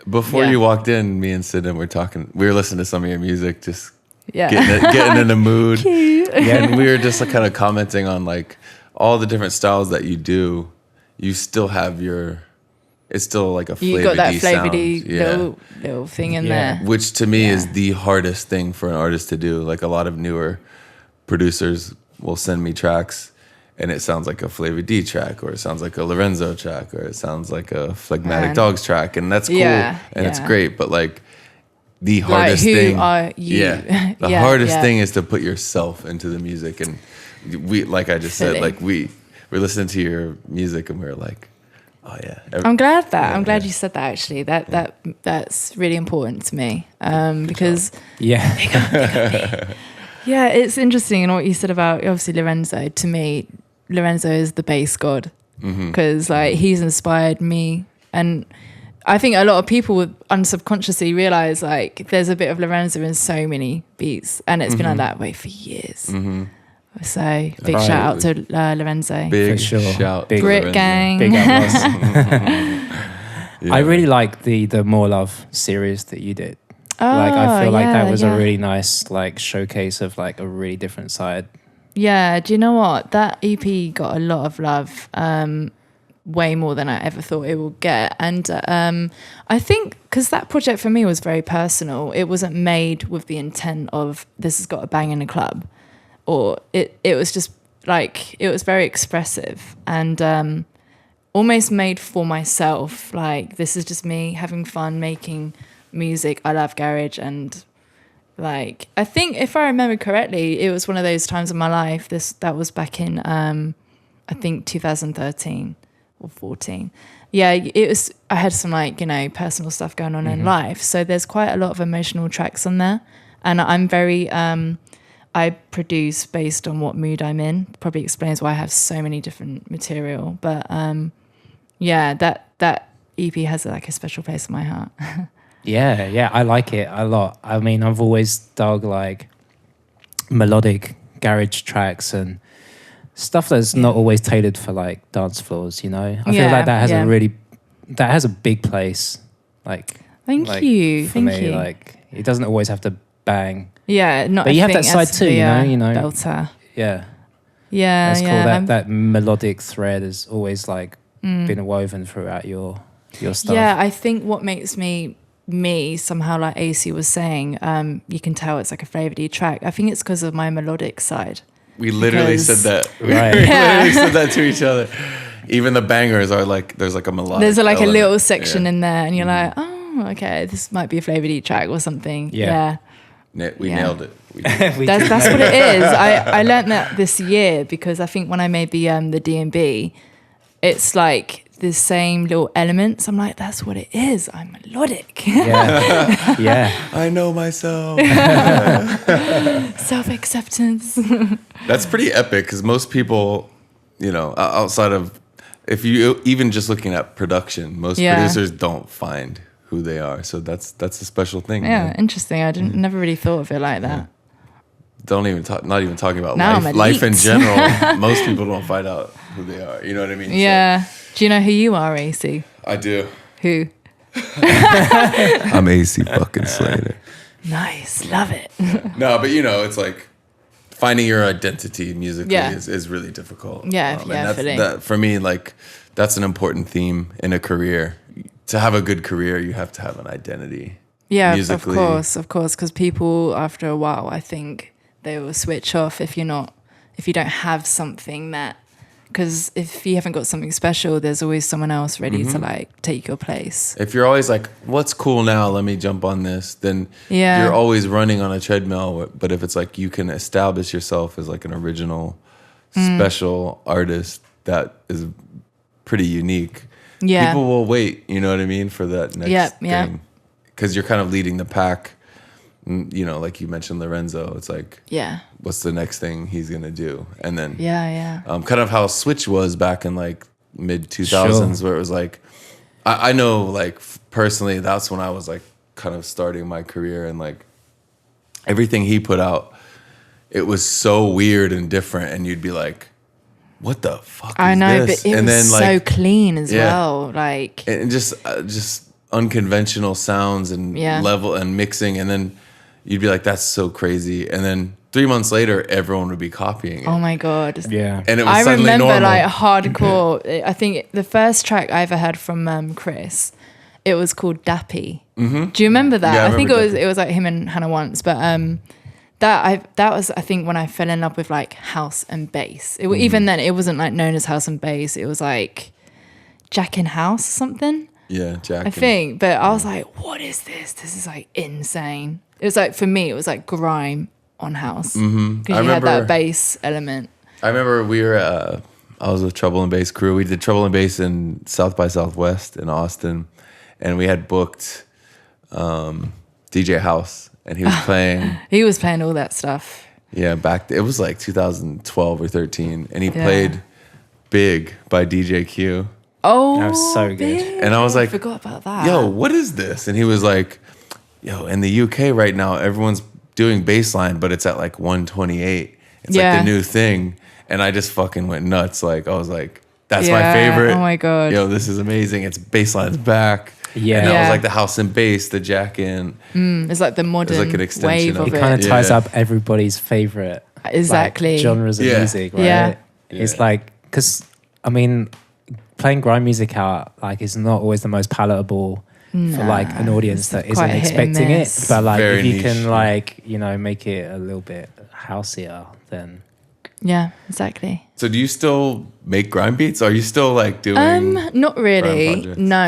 Before you walked in, me and Sinden were talking. We were listening to some of your music, just getting in the mood. And we were just like, kind of commenting on like all the different styles that you do. You still have it's still like a Flava D sound. You got that Flava D little thing in there. Which to me is the hardest thing for an artist to do. Like a lot of newer producers will send me tracks and it sounds like a Flava D track, or it sounds like a Lorenzo track, or it sounds like a Phlegmatic Dogs track, and that's cool and it's great. But like the hardest thing, are you? The hardest thing is to put yourself into the music. And we, like I just said, like we're listening to your music and we were like, oh yeah. I'm glad I'm glad you said that. Actually, that's really important to me because it's interesting. And what you said about obviously Lorenzo. To me, Lorenzo is the bass god because like he's inspired me, and I think a lot of people would unsubconsciously realize like there's a bit of Lorenzo in so many beats, and it's been like that way for years. So big shout out to Lorenzo. Big sure. shout. Big Brit gang. Big up us. I really like the More Love series that you did. I feel like that was a really nice like showcase of like a really different side. Yeah, do you know what? That EP got a lot of love. way more than I ever thought it would get. And I think because that project for me was very personal, it wasn't made with the intent of this has got to bang in a club, or it was just like, it was very expressive and almost made for myself. Like, this is just me having fun making music. I love garage, and like, I think if I remember correctly, it was one of those times in my life, that was back in I think 2013 or 14. Yeah, it was, I had some like, personal stuff going on in life. So there's quite a lot of emotional tracks on there. And I'm very, I produce based on what mood I'm in. Probably explains why I have so many different material. But yeah, that EP has like a special place in my heart. Yeah, I like it a lot. I mean, I've always dug like melodic garage tracks and stuff that's not always tailored for like dance floors, I feel like that has a big place. Like, thank you. Like, it doesn't always have to bang. Yeah, not. But you have that side too, belter. Yeah, that's cool. That melodic thread has always like been woven throughout your stuff. Yeah, I think what makes me somehow, like AC was saying, you can tell it's like a Flava D track. I think it's because of my melodic side. We literally said that. Right. We literally said that to each other. Even the bangers are like, there's like a melodic. There's like a little section in there, and you're like, oh, okay, this might be a Flava D track or something. Yeah. We nailed it. That's what it is. I learned that this year because I think when I made the D&B, it's like the same little elements. I'm like, that's what it is. I'm melodic. Yeah. I know myself. Self-acceptance. That's pretty epic because most people, outside of, if you even just looking at production, most producers don't find who they are. So that's a special thing. Yeah, man. Interesting. I never really thought of it like that. Not even talking about now life in general. Most people don't find out who they are. You know what I mean? Yeah. So, do you know who you are, AC? I do. Who? I'm AC fucking Slater. Nice. Love it. No, but it's like finding your identity musically is really difficult. Yeah, that, for me, like, that's an important theme in a career. To have a good career, you have to have an identity. Yeah, musically. of course, because people, after a while, I think they will switch off if you don't have something that, because if you haven't got something special, there's always someone else ready to like take your place. If you're always like, what's cool now? Let me jump on this. Then you're always running on a treadmill. But if it's like you can establish yourself as like an original, special artist that is pretty unique, people will wait. You know what I mean, for that next thing, because you're kind of leading the pack. Like you mentioned Lorenzo, it's like, what's the next thing he's gonna do? And then kind of how Switch was back in like mid 2000s, where it was like, I know like personally, that's when I was like kind of starting my career, and like everything he put out, it was so weird and different, and you'd be like, what the fuck is this? But it was so clean as well, like, and just unconventional sounds and level and mixing, and then you'd be like, that's so crazy. And then 3 months later, everyone would be copying it. Oh my God. Yeah. And it was suddenly normal. I remember like hardcore. I think the first track I ever heard from Chris, it was called Dappy. Mm-hmm. Do you remember that? Yeah, I think it was like him and Hannah Once. But that was, I think, when I fell in love with like house and bass. Even then, it wasn't like known as house and bass. It was like Jack in House or something. Yeah, Jack. I think. But I was like, what is this? This is like insane. It was like, for me, it was like grime on house. Because you had that bass element. I remember I was with Trouble and Bass crew. We did Trouble and Bass in South by Southwest in Austin. And we had booked DJ House. And he was playing. He was playing all that stuff. Yeah, it was like 2012 or 13. And he played Big by DJ Q. Oh, that was so good. Big. And I was like, I forgot about that. Yo, what is this? And he was like, yo, in the UK right now, everyone's doing bassline, but it's at like 128. It's like the new thing. And I just fucking went nuts. Like, I was like, that's my favorite. Oh my God. Yo, this is amazing. It's bassline's back. Yeah. And that was like the house and bass, the jack in. It's like the modern like an extension wave of it. It kind of ties up everybody's favorite like, genres of music, right? Yeah. It's like, because, I mean, playing grime music out like is not always the most palatable for like an audience that isn't expecting it. But like Very if you niche, can like, you know, make it a little bit houseier, then yeah, exactly. So do you still make grime beats? Are you still like doing not really. grime projects? No,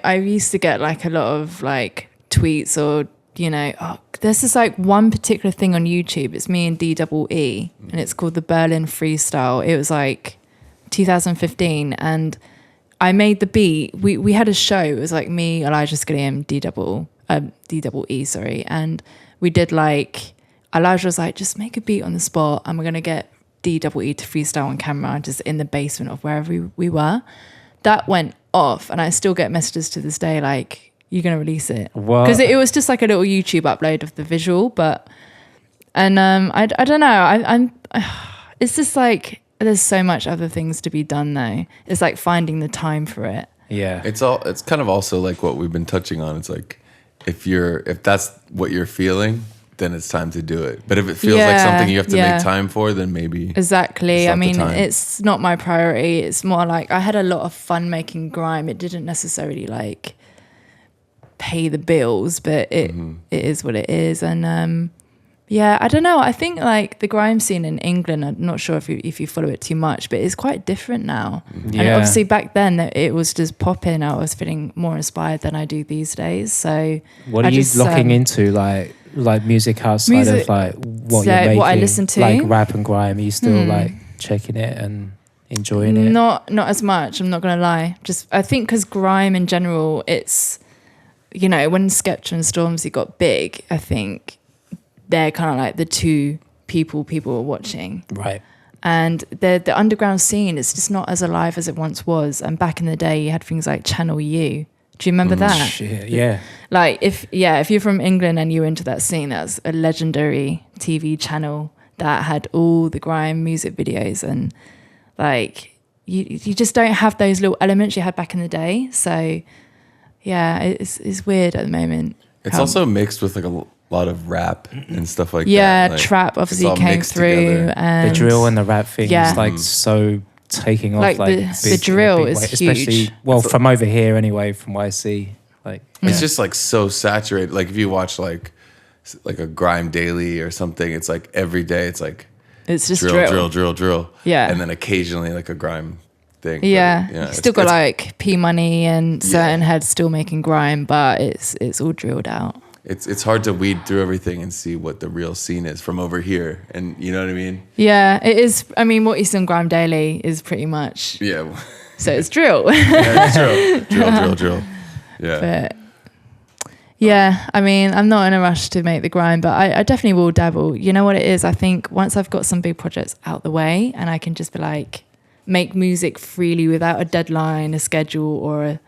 I used to get like a lot of like tweets or, you know, there's this like one particular thing on YouTube. It's me and DEE and it's called the Berlin Freestyle. It was like 2015 and I made the beat. We had a show. It was like me, Elijah Skilliam, DEE, sorry. And we did like, Elijah was like, just make a beat on the spot and we're going to get DEE to freestyle on camera just in the basement of wherever we were. That went off and I still get messages to this day like, you're going to release it. Because it was just like a little YouTube upload of the visual. But, and I don't know. It's just like, there's so much other things to be done though. It's like finding the time for it. yeah. It's kind of also like what we've been touching on. It's like if that's what you're feeling, then it's time to do it. But if it feels like something you have to make time for, then maybe exactly. I mean, it's not my priority. It's more like I had a lot of fun making grime. It didn't necessarily like pay the bills, but it is what it is. And yeah, I don't know. I think like the grime scene in England, I'm not sure if you follow it too much, but it's quite different now. Yeah. And obviously back then it was just popping. I was feeling more inspired than I do these days. So what are you locking into like music outside of like what you're making? What I listen to? Like rap and grime, are you still like checking it and enjoying it? Not as much, I'm not going to lie. Just I think because grime in general, it's, you know, when Skepta and Stormzy got big, I think they're kind of like the two people were watching. Right. And the underground scene is just not as alive as it once was. And back in the day, you had things like Channel U. Do you remember that? Shit, yeah. Like if you're from England and you're into that scene, that's a legendary TV channel that had all the grime music videos, and like you just don't have those little elements you had back in the day. So yeah, it's weird at the moment. It's also mixed with like a lot of rap and stuff like that. Yeah, Like, trap obviously came through, together. and The drill and the rap thing is like so taking off. Like the drill is especially, huge. well, from over here anyway, from what I see. Like It's just like so saturated. Like if you watch like a Grime Daily or something, it's like every day it's like it's just drill. Yeah. And then occasionally like a grime thing. Yeah. But, Still got like P Money and certain heads still making grime, but it's all drilled out. It's hard to weed through everything and see what the real scene is from over here. And you know what I mean? Yeah, it is. I mean, what you see on Grime Daily is pretty much. Yeah. So it's drill. Yeah, drill. Yeah. But yeah, I mean, I'm not in a rush to make the grime, but I definitely will dabble. You know what it is? I think once I've got some big projects out the way and I can just be like, make music freely without a deadline, a schedule, or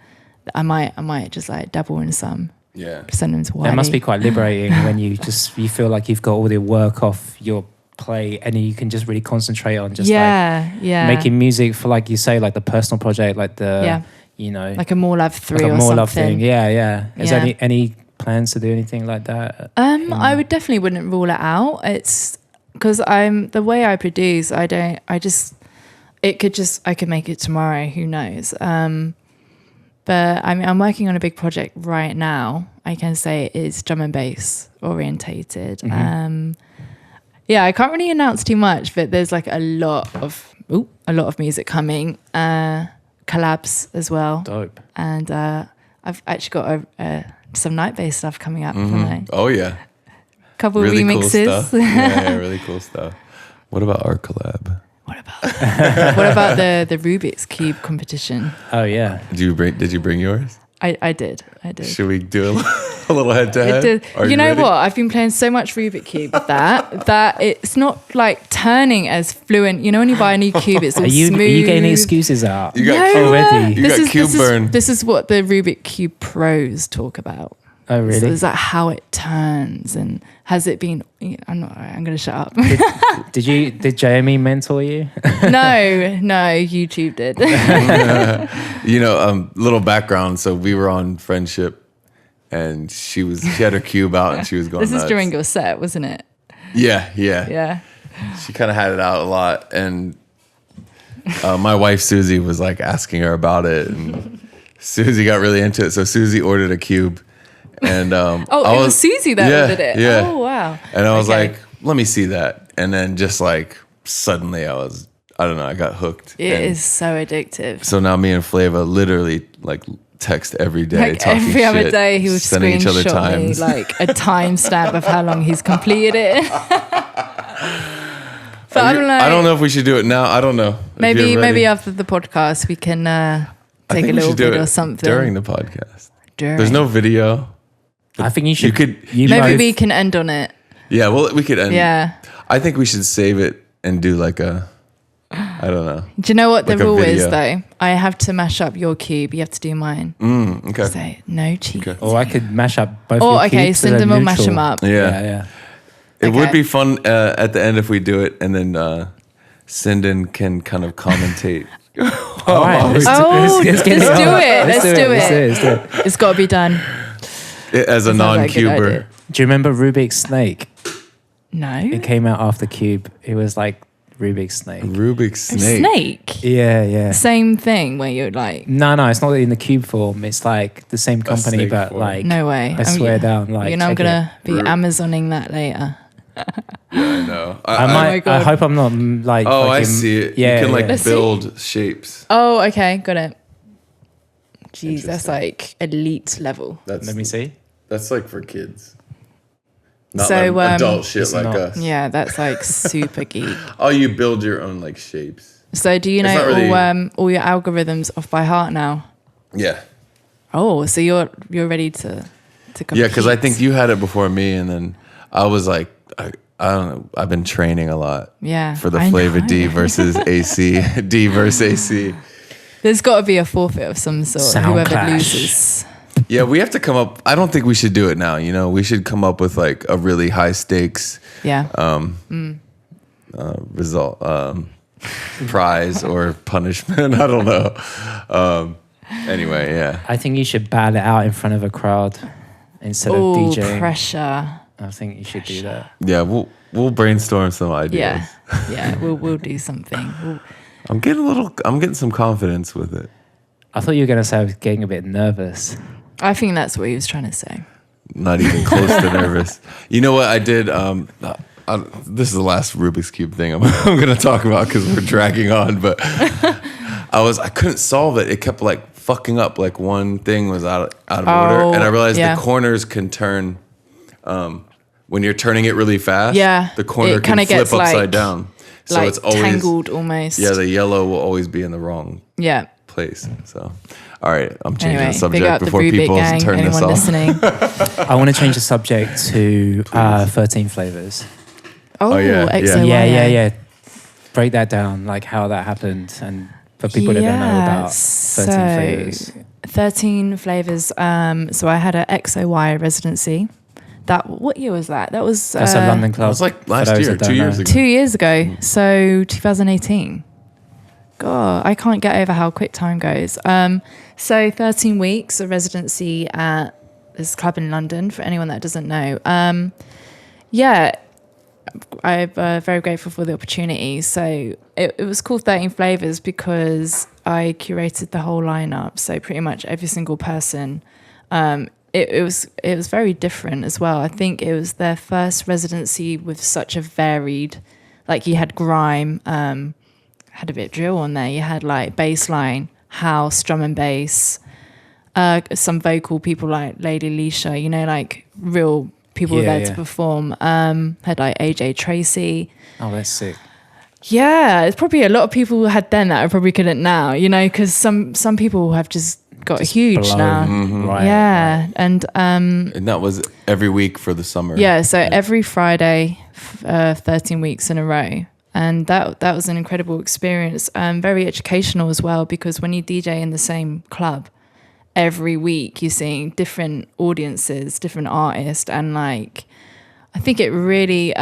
I might just like dabble in some. Yeah. Send them to Wiley. That must be quite liberating when you feel like you've got all the work off your plate and you can just really concentrate on just making music for, like you say, like the personal project, like the you know, like a More Love 3 like a or More something. Love thing. Yeah. Is there any plans to do anything like that? I would definitely wouldn't rule it out. It's because the way I produce, I could make it tomorrow, who knows. But I mean, I'm working on a big project right now. I can say it is drum and bass orientated. Mm-hmm. I can't really announce too much, but there's like a lot of music coming, collabs as well. Dope. And I've actually got some night bass stuff coming up. Oh yeah. Couple really remixes. Cool stuff. Yeah, really cool stuff. What about our collab? What about the Rubik's Cube competition? Oh yeah. Did you bring yours? I did. Should we do a little head to head? You know what? I've been playing so much Rubik Cube with that it's not like turning as fluent. You know, when you buy a new cube, it's all smooth. Are you getting excuses out? You got already. You got cube burn. This is what the Rubik Cube pros talk about. Oh really? So is that how it turns, and has it been? I'm going to shut up. Did Jamie mentor you? No, YouTube did. Little background. So we were on Friendship, and she had her cube out, and she was going. This nuts. is during your set, wasn't it? Yeah. Yeah. She kind of had it out a lot, and my wife Susie was like asking her about it, and Susie got really into it. So Susie ordered a cube, and it was Susie that ordered it. Yeah. Oh wow. And I was like, let me see that, and then just like suddenly I don't know, I got hooked. It is so addictive. So now me and Flava literally like text every day, Like talking every other shit, day, he would sending each other screenshot me times. like a timestamp of how long he's completed it. But I'm like, I don't know if we should do it now. I don't know. If you're ready. Maybe after the podcast we can take a little bit or something during the podcast. During. There's no video. I think you should. Maybe we can end on it. Yeah, well, we could end. Yeah. I think we should save it and do like a, I don't know. Do you know what like the rule is though? I have to mash up your cube. You have to do mine. Okay. So no cheat. Okay. Or I could mash up both. Oh, your okay. cubes so they're Sinden will mash neutral. them up. Yeah. It would be fun at the end if we do it, and then Sinden can kind of commentate. All right, let's do it. Let's do it. It's got to be done. As a non-cuber. Do you remember Rubik's Snake? No. It came out after Cube. It was like Rubik's Snake. Rubik's Snake. Snake? Yeah. Same thing where you're like... No, it's not in the cube form. It's like the same company, but form. like... No way. I swear down. Like, you know, I'm going to be Amazoning that later. Yeah, I know. I hope I'm not like... Oh, fucking, I see it. Yeah, you can like Let's build shapes. Oh, okay. Got it. Jeez, that's like elite level. Let me see. That's like for kids. Not So, like adult shit it's like not. us. Yeah, that's like super geek. Oh, you build your own like shapes. So do you It's not know really- all your algorithms off by heart now? Yeah. Oh, so you're ready to compete. Yeah, because I think you had it before me, and then I was like, I don't know. I've been training a lot. Yeah, For the I Flava know. D versus AC, D versus AC. There's got to be a forfeit of some sort. Sound Whoever clash. loses. Yeah, we have to come up. I don't think we should do it now. You know, we should come up with like a really high stakes Yeah. result, prize or punishment. I don't know. Anyway, yeah. I think you should battle it out in front of a crowd instead of Oh, DJing. pressure. I think you should do that. Yeah, we'll brainstorm some ideas. Yeah. We'll do something. I'm getting some confidence with it. I thought you were going to say I was getting a bit nervous. I think that's what he was trying to say. Not even close to nervous. You know what I did? This is the last Rubik's Cube thing I'm going to talk about because we're dragging on. But I couldn't solve it. It kept like fucking up. Like one thing was out of order, and I realized the corners can turn. When you're turning it really fast, the corner it can kinda flip gets upside down. So like it's always tangled almost. Yeah, the yellow will always be in the wrong place. So, all right, I'm changing Anyway, the big subject up the before Rubik people gang, turn this anyone off. listening. I want to change the subject to 13 flavors. Oh, yeah, XOYA. Yeah. Break that down, like how that happened, and for people that don't know about 13 flavors. 13 flavors. So I had an XOY residency. What year was that? That's a London club. That was like for last those year, that don't 2 years know. ago. 2 years ago. So 2018. God, I can't get over how quick time goes. So 13 weeks of residency at this club in London, for anyone that doesn't know. Yeah, I'm very grateful for the opportunity. So it was called 13 Flavors because I curated the whole lineup. So pretty much every single person. It was very different as well. I think it was their first residency with such a varied, like you had grime, had a bit of drill on there. You had like bassline, house, drum and bass, some vocal people like Lady Leisha, you know, like real people there to perform. Had like AJ Tracy. Oh, that's sick. Yeah, it's probably a lot of people who had then that I probably couldn't now, you know, because some people have just got huge blown. now. Mm-hmm. Right. Yeah, and And that was every week for the summer. yeah, so every Friday, 13 weeks in a row. And that was an incredible experience. Very educational as well, because when you DJ in the same club, every week you're seeing different audiences, different artists. And like, I think it really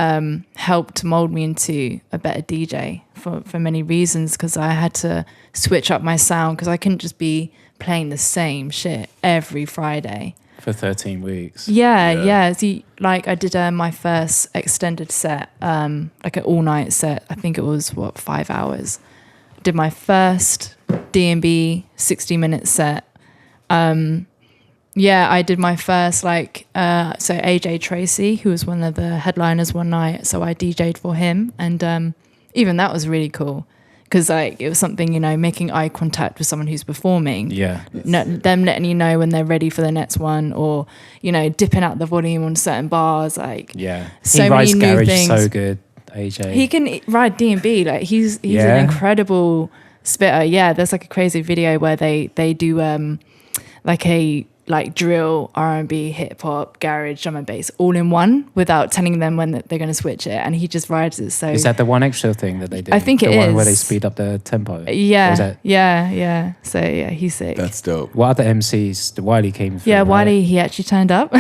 helped mold me into a better DJ for many reasons, because I had to switch up my sound, because I couldn't just be playing the same shit every Friday. For 13 weeks. Yeah. See, like I did my first extended set, like an all-night set. I think it was 5 hours, did my first D&B 60-minute set. I did my first so AJ Tracy, who was one of the headliners one night, so I DJ'd for him, and even that was really cool because like it was something, making eye contact with someone who's performing, them letting you know when they're ready for the next one, or dipping out the volume on certain bars, like so he many new garage things. So good, AJ. He can ride D&B, like he's an incredible spitter. Yeah, there's like a crazy video where they do like drill, R&B, hip hop, garage, drum and bass all in one without telling them when they're going to switch it, and he just rides it. So is that the one extra thing that they do? I think it is the one where they speed up the tempo. Yeah. So yeah, he's sick. That's dope. What other MCs? The Wiley came through. Yeah, right? Wiley, he actually turned up.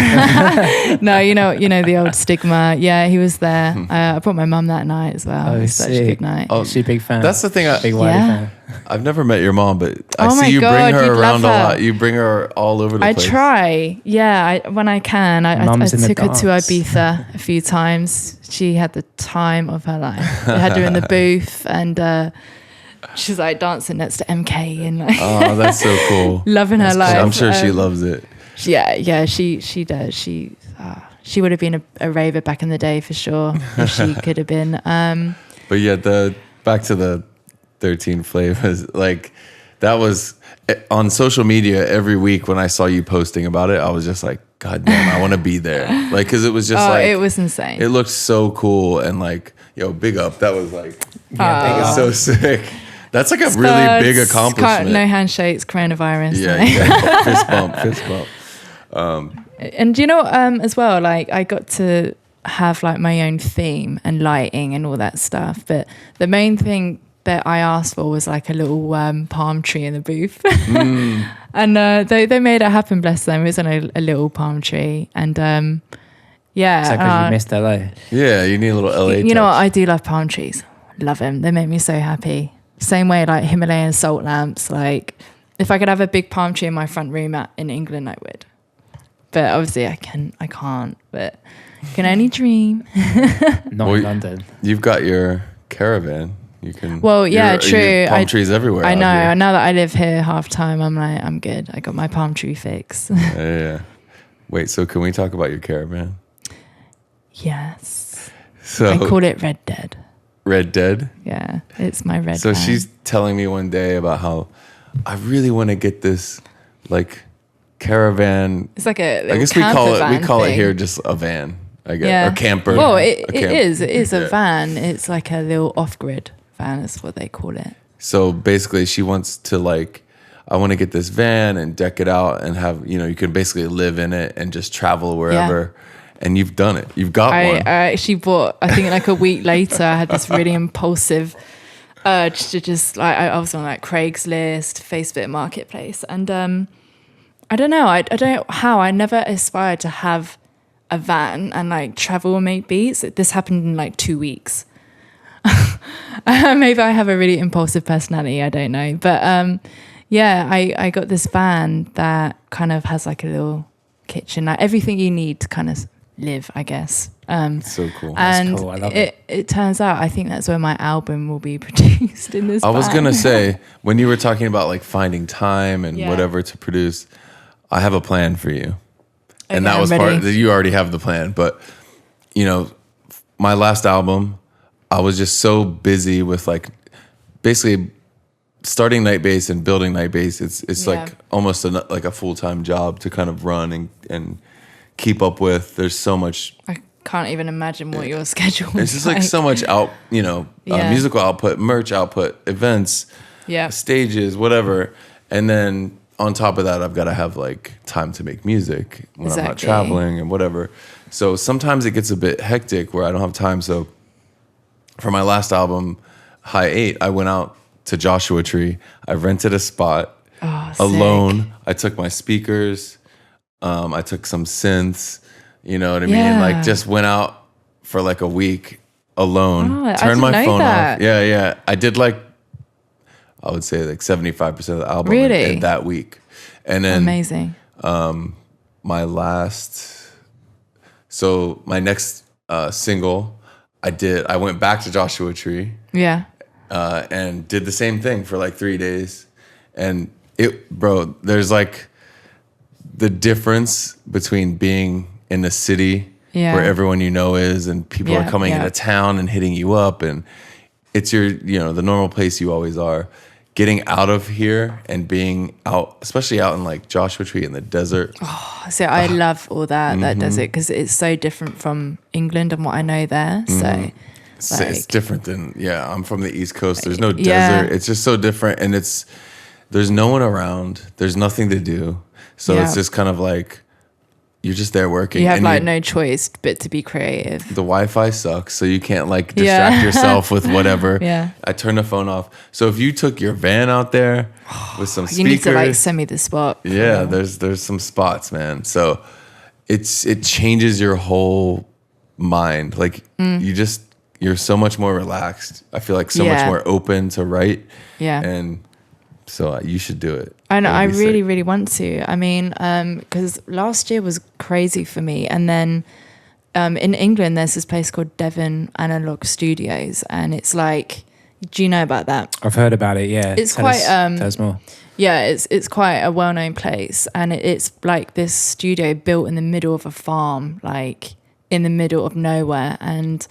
No, you know the old stigma. Yeah, he was there. I brought my mum that night as well. It was such a good night. Oh, she a big fan. That's the thing. Big Wiley fan. I've never met your mom, but I Oh my see you God, bring her you'd around a love her. lot. You bring her all over the I place. try, when I can. I Mum's in the took her to dance. Ibiza a few times. She had the time of her life. I had her in the booth, and she's like dancing next to MK and like Oh, that's so cool. loving her life. I'm sure she loves it. Yeah, she does. She would have been a raver back in the day for sure if she could have been. But yeah, back to the 13 flavors, like that was on social media every week when I saw you posting about it. I was just like, God damn, I want to be there. Like, because it was just it was insane. It looked so cool, and like, big up. That was like, Yeah, was so sick. That's like a really big accomplishment. No handshakes, coronavirus. Yeah, exactly. Fist bump. And as well, like I got to have like my own theme and lighting and all that stuff. But the main thing that I asked for was like a little palm tree in the booth. And they made it happen, bless them. It was on a little palm tree. And It's like you missed LA. Yeah, you need a little LA you know what? touch. I do love palm trees. Love them. They make me so happy. Same way like Himalayan salt lamps. Like if I could have a big palm tree in my front room in England, I would. But obviously I can't. But can only dream. Not in London. You've got your caravan. You can. Well, yeah, true. Palm trees everywhere. I out know. here. Now that I live here half time, I'm like, I'm good. I got my palm tree fix. Yeah. Wait. So can we talk about your caravan? Yes. So I call it Red Dead. Red Dead. Yeah, it's my red. So van. she's telling me one day about how I really want to get this like caravan. It's like a. I guess we call it here just a van. I guess or camper. Well, it is a Yeah. van. It's like a little off-grid van. Is what they call it. So basically, she wants to like, I want to get this van and deck it out and have, you can basically live in it and just travel wherever. Yeah. And you've done it. You've got one. I actually bought, I think like a week later, I had this really impulsive urge to just like, I was on like Craigslist, Facebook Marketplace. And I don't know. I don't know how. I never aspired to have a van and like travel and make beats. This happened in like 2 weeks. Maybe I have a really impulsive personality. I don't know. But I got this van that kind of has like a little kitchen, like everything you need to kind of live, I guess. So cool. And That's cool. I love it. It turns out I think that's where my album will be produced in this. I was van. gonna say, when you were talking about like finding time and whatever to produce, I have a plan for you. And that was part that you already have the plan. But my last album, I was just so busy with like basically starting Night Bass and building Night Bass. It's like almost like a full-time job to kind of run and keep up with. There's so much. I can't even imagine what your schedule is. It's just like so much musical output, merch output, events, stages, whatever. And then on top of that, I've got to have like time to make music when I'm not traveling and whatever. So sometimes it gets a bit hectic where I don't have time. So for my last album, High 8, I went out to Joshua Tree. I rented a spot alone. Sick. I took my speakers. I took some synths. You know what I mean? Like just went out for like a week alone. Turned my phone off. Yeah. I did like, I would say like 75% of the album in that week. And then amazing. My next single, I went back to Joshua Tree. Yeah. and did the same thing for like 3 days. And there's like the difference between being in the city where everyone you know is, and people are coming into town and hitting you up, and it's your, the normal place you always are. Getting out of here and being out, especially out in like Joshua Tree in the desert. Oh, so I love all that desert, because it's so different from England and what I know there. So it's different than, I'm from the East Coast. There's no desert. It's just so different. And there's no one around. There's nothing to do. So it's just kind of like, you're just there working. You have like no choice but to be creative. The Wi-Fi sucks, so you can't like distract yourself with whatever. I turn the phone off. So if you took your van out there with some speakers, you need to like send me the spot. Yeah, there's some spots, man. So it changes your whole mind. Like you're so much more relaxed. I feel like so much more open to write. Yeah. And so you should do it. I know. I really, really want to. I mean, because last year was crazy for me. And then in England, there's this place called Devon Analog Studios. And it's like, do you know about that? I've heard about it, yeah. It's tell us more. Yeah, it's quite a well-known place. And it's like this studio built in the middle of a farm, like in the middle of nowhere. And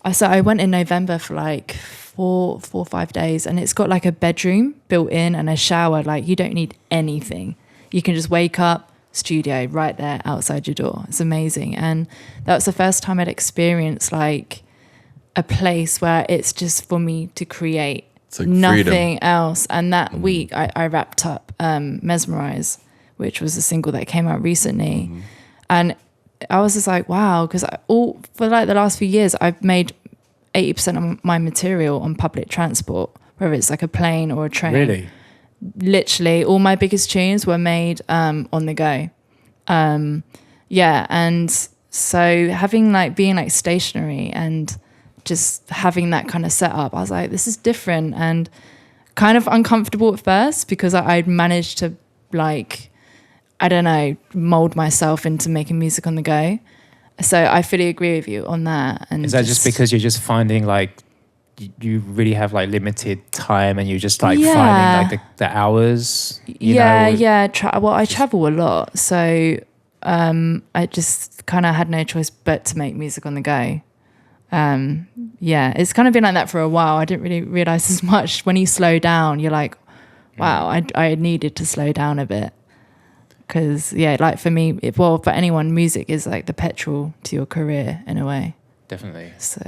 I went in November for like 4 or 5 days, and it's got like a bedroom built in and a shower. Like you don't need anything. You can just wake up, studio right there outside your door. It's amazing. And that was the first time I'd experienced like a place where it's just for me to create, like nothing freedom. Else. And that week I wrapped up Mesmerize, which was a single that came out recently. And I was just like, wow, because for like the last few years, I've made 80% of my material on public transport, whether it's like a plane or a train. Really? Literally, all my biggest tunes were made on the go. And so being like stationary and just having that kind of setup, I was like, this is different and kind of uncomfortable at first, because I'd managed to like, I don't know, mold myself into making music on the go. So I fully agree with you on that. And is that just because you're just finding like you really have like limited time and you're just like finding like the hours? I travel a lot, so I just kind of had no choice but to make music on the go. It's kind of been like that for a while. I didn't really realize as much. When you slow down, you're like, wow, I needed to slow down a bit. Because, like for me, for anyone, music is like the petrol to your career in a way. Definitely. So,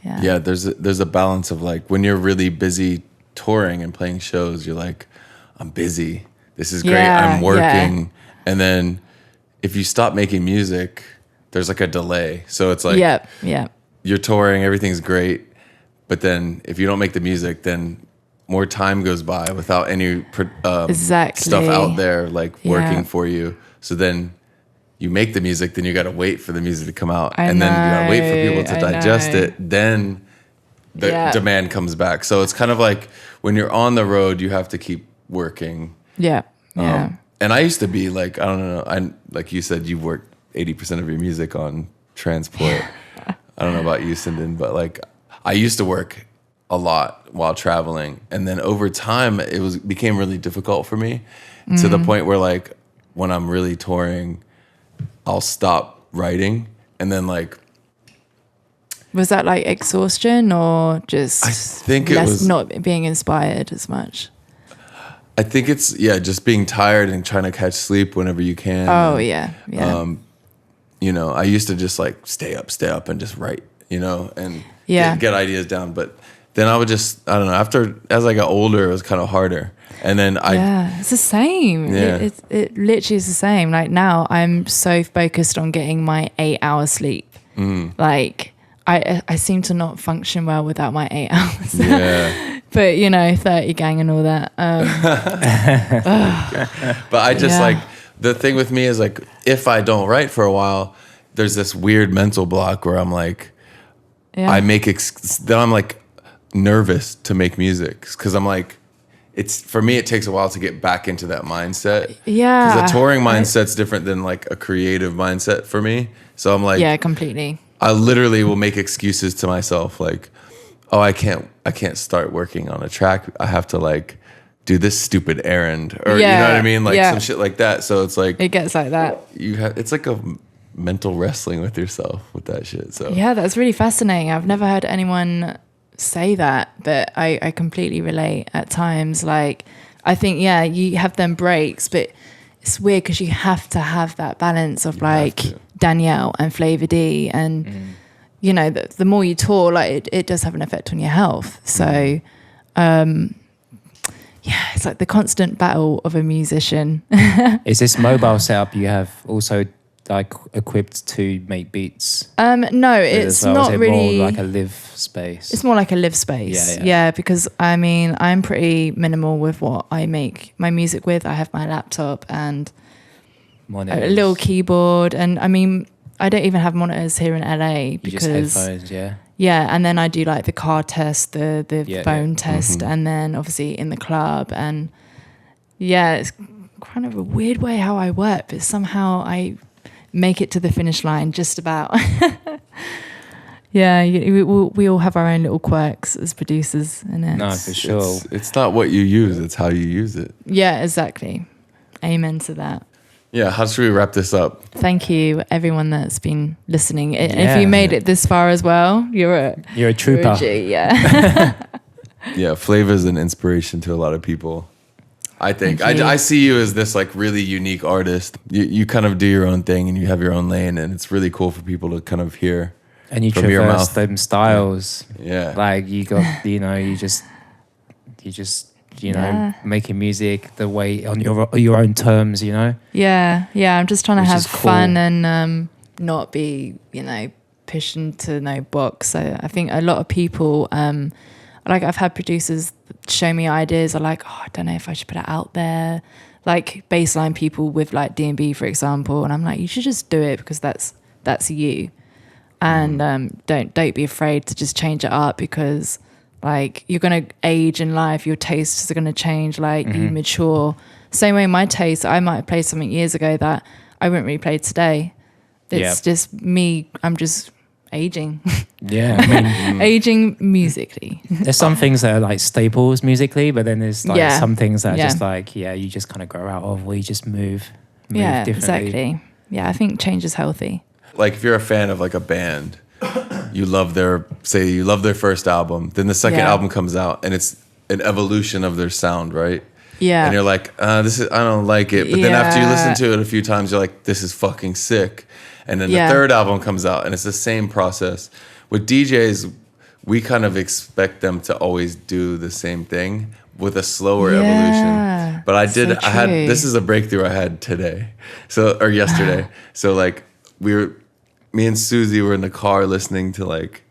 Yeah, there's a balance of like, when you're really busy touring and playing shows, you're like, I'm busy. This is great. I'm working. Yeah. And then if you stop making music, there's like a delay. So it's like, you're touring, everything's great. But then if you don't make the music, then more time goes by without any stuff out there like working for you. So then you make the music, then you got to wait for the music to come out, then you got to wait for people to digest it. Then the demand comes back. So it's kind of like when you're on the road, you have to keep working. And I used to be like, I don't know, like you said, you worked 80% of your music on transport. I don't know about you, Sinden, but like I used to work a lot while traveling, and then over time it became really difficult for me to the point where like when I'm really touring, I'll stop writing, and then like, was that like exhaustion or just I think it was not being inspired as much? I think it's just being tired and trying to catch sleep whenever you can. I used to just like stay up and just write, and get ideas down, but then I would just, I don't know, as I got older, it was kind of harder. And then it's the same. It literally is the same. Like now I'm so focused on getting my 8 hours sleep. Like I seem to not function well without my 8 hours. But 30 gang and all that. But I just like, the thing with me is like, if I don't write for a while, there's this weird mental block where I'm like, then I'm like, nervous to make music, because I'm like, for me it takes a while to get back into that mindset, because the touring mindset's different than like a creative mindset for me. So I'm like, completely, I literally will make excuses to myself like, oh, I can't start working on a track. I have to like do this stupid errand, or you know what I mean, like some shit like that. So it's like it gets like that. It's like a mental wrestling with yourself with that shit. So yeah, that's really fascinating. I've never heard anyone say that, but I completely relate at times. Like I think you have them breaks, but it's weird because you have to have that balance of like Danielle and Flava D, and you know, the more you tour, like it does have an effect on your health. So it's like the constant battle of a musician. Is this mobile setup you have also like equipped to make beats? No, it's not really more like a live space. It's more like a live space. Yeah, because I mean, I'm pretty minimal with what I make my music with. I have my laptop and monitors, a little keyboard, and I mean, I don't even have monitors here in LA because you just headphones, and then I do like the car test, the phone test, and then obviously in the club, and it's kind of a weird way how I work, but somehow I make it to the finish line just about. We all have our own little quirks as producers, and no, for sure. It's not what you use; it's how you use it. Yeah, exactly. Amen to that. Yeah, how should we wrap this up? Thank you, everyone that's been listening. If you made it this far as well, you're a trooper. You're a G, yeah. Yeah, Flava is an inspiration to a lot of people. I think I see you as this like really unique artist. You kind of do your own thing and you have your own lane, and it's really cool for people to kind of hear. And you from your traverse mouth. them styles. Yeah, like you got, you just making music the way on your own terms, you know. Yeah. I'm just trying to have cool. fun and not be, pushed into no box. So I think a lot of people, like I've had producers show me ideas. Are like, I don't know if I should put it out there. Like bassline people with like D&B, for example, and I'm like, you should just do it because that's you, and don't be afraid to just change it up because. Like you're going to age in life, your tastes are going to change, like you mature. Same way my taste, I might have played something years ago that I wouldn't really play today. It's just me, I'm just aging. Yeah, I mean, aging musically. There's some things that are like staples musically, but then there's like some things that are just like, you just kind of grow out of, or you just move differently. Exactly. Yeah, I think change is healthy. Like if you're a fan of like a band, you love their first album, then the second album comes out and it's an evolution of their sound, right? Yeah. And you're like, I don't like it. But then after you listen to it a few times, you're like, this is fucking sick. And then the third album comes out and it's the same process. With DJs, we kind of expect them to always do the same thing with a slower evolution. But this is a breakthrough I had today. Or yesterday. So like me and Susie were in the car listening to like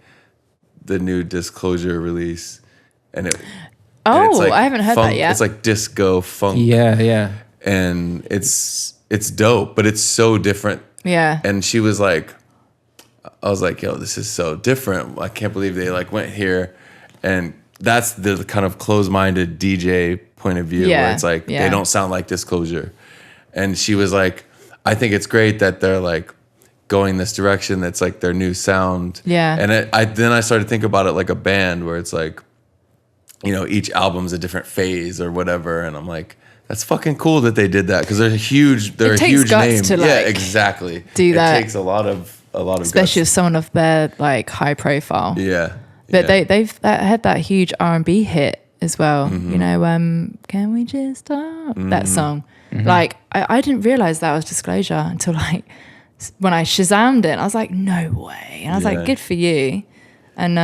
the new Disclosure release, and it's like I haven't heard funk, that yet. It's like disco funk, and it's dope, but it's so different. Yeah. And she was like, I was like, yo, this is so different. I can't believe they like went here, and that's the kind of closed-minded DJ point of view where it's like they don't sound like Disclosure, and she was like, I think it's great that they're like going this direction that's like their new sound. Yeah. And then I started to think about it like a band where it's like, each album's a different phase or whatever. And I'm like, that's fucking cool that they did that because they're a huge name. Exactly. Do that. It takes a lot of especially guts. with someone of their like high profile. Yeah. But they've had that huge R&B hit as well. Can we just stop? That song. Like I didn't realize that was Disclosure until like when I Shazammed it. I was like, no way. And I was like, good for you. And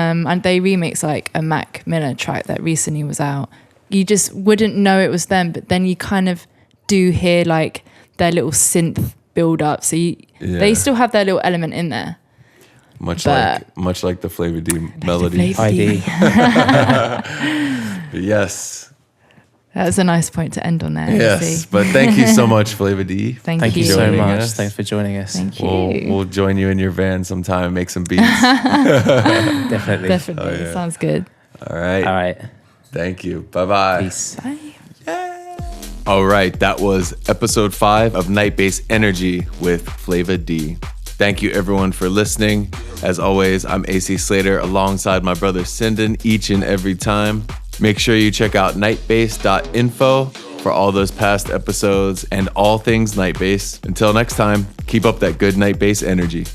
they remixed like a Mac Miller track that recently was out. You just wouldn't know it was them, but then you kind of do hear like their little synth build up. So they still have their little element in there. Much like the Flava D melody. Yes. That was a nice point to end on there. Yes, but thank you so much, Flava D. Thank you so much. Thanks for joining us. Thank you. We'll join you in your van sometime and make some beats. Definitely. Oh, sounds good. All right. Thank you. Bye-bye. Peace. Bye. Yeah. All right, that was episode 5 of Night Bass Energy with Flava D. Thank you everyone for listening. As always, I'm AC Slater alongside my brother Sinden each and every time. Make sure you check out nightbase.info for all those past episodes and all things Nightbase. Until next time, keep up that good Nightbase energy.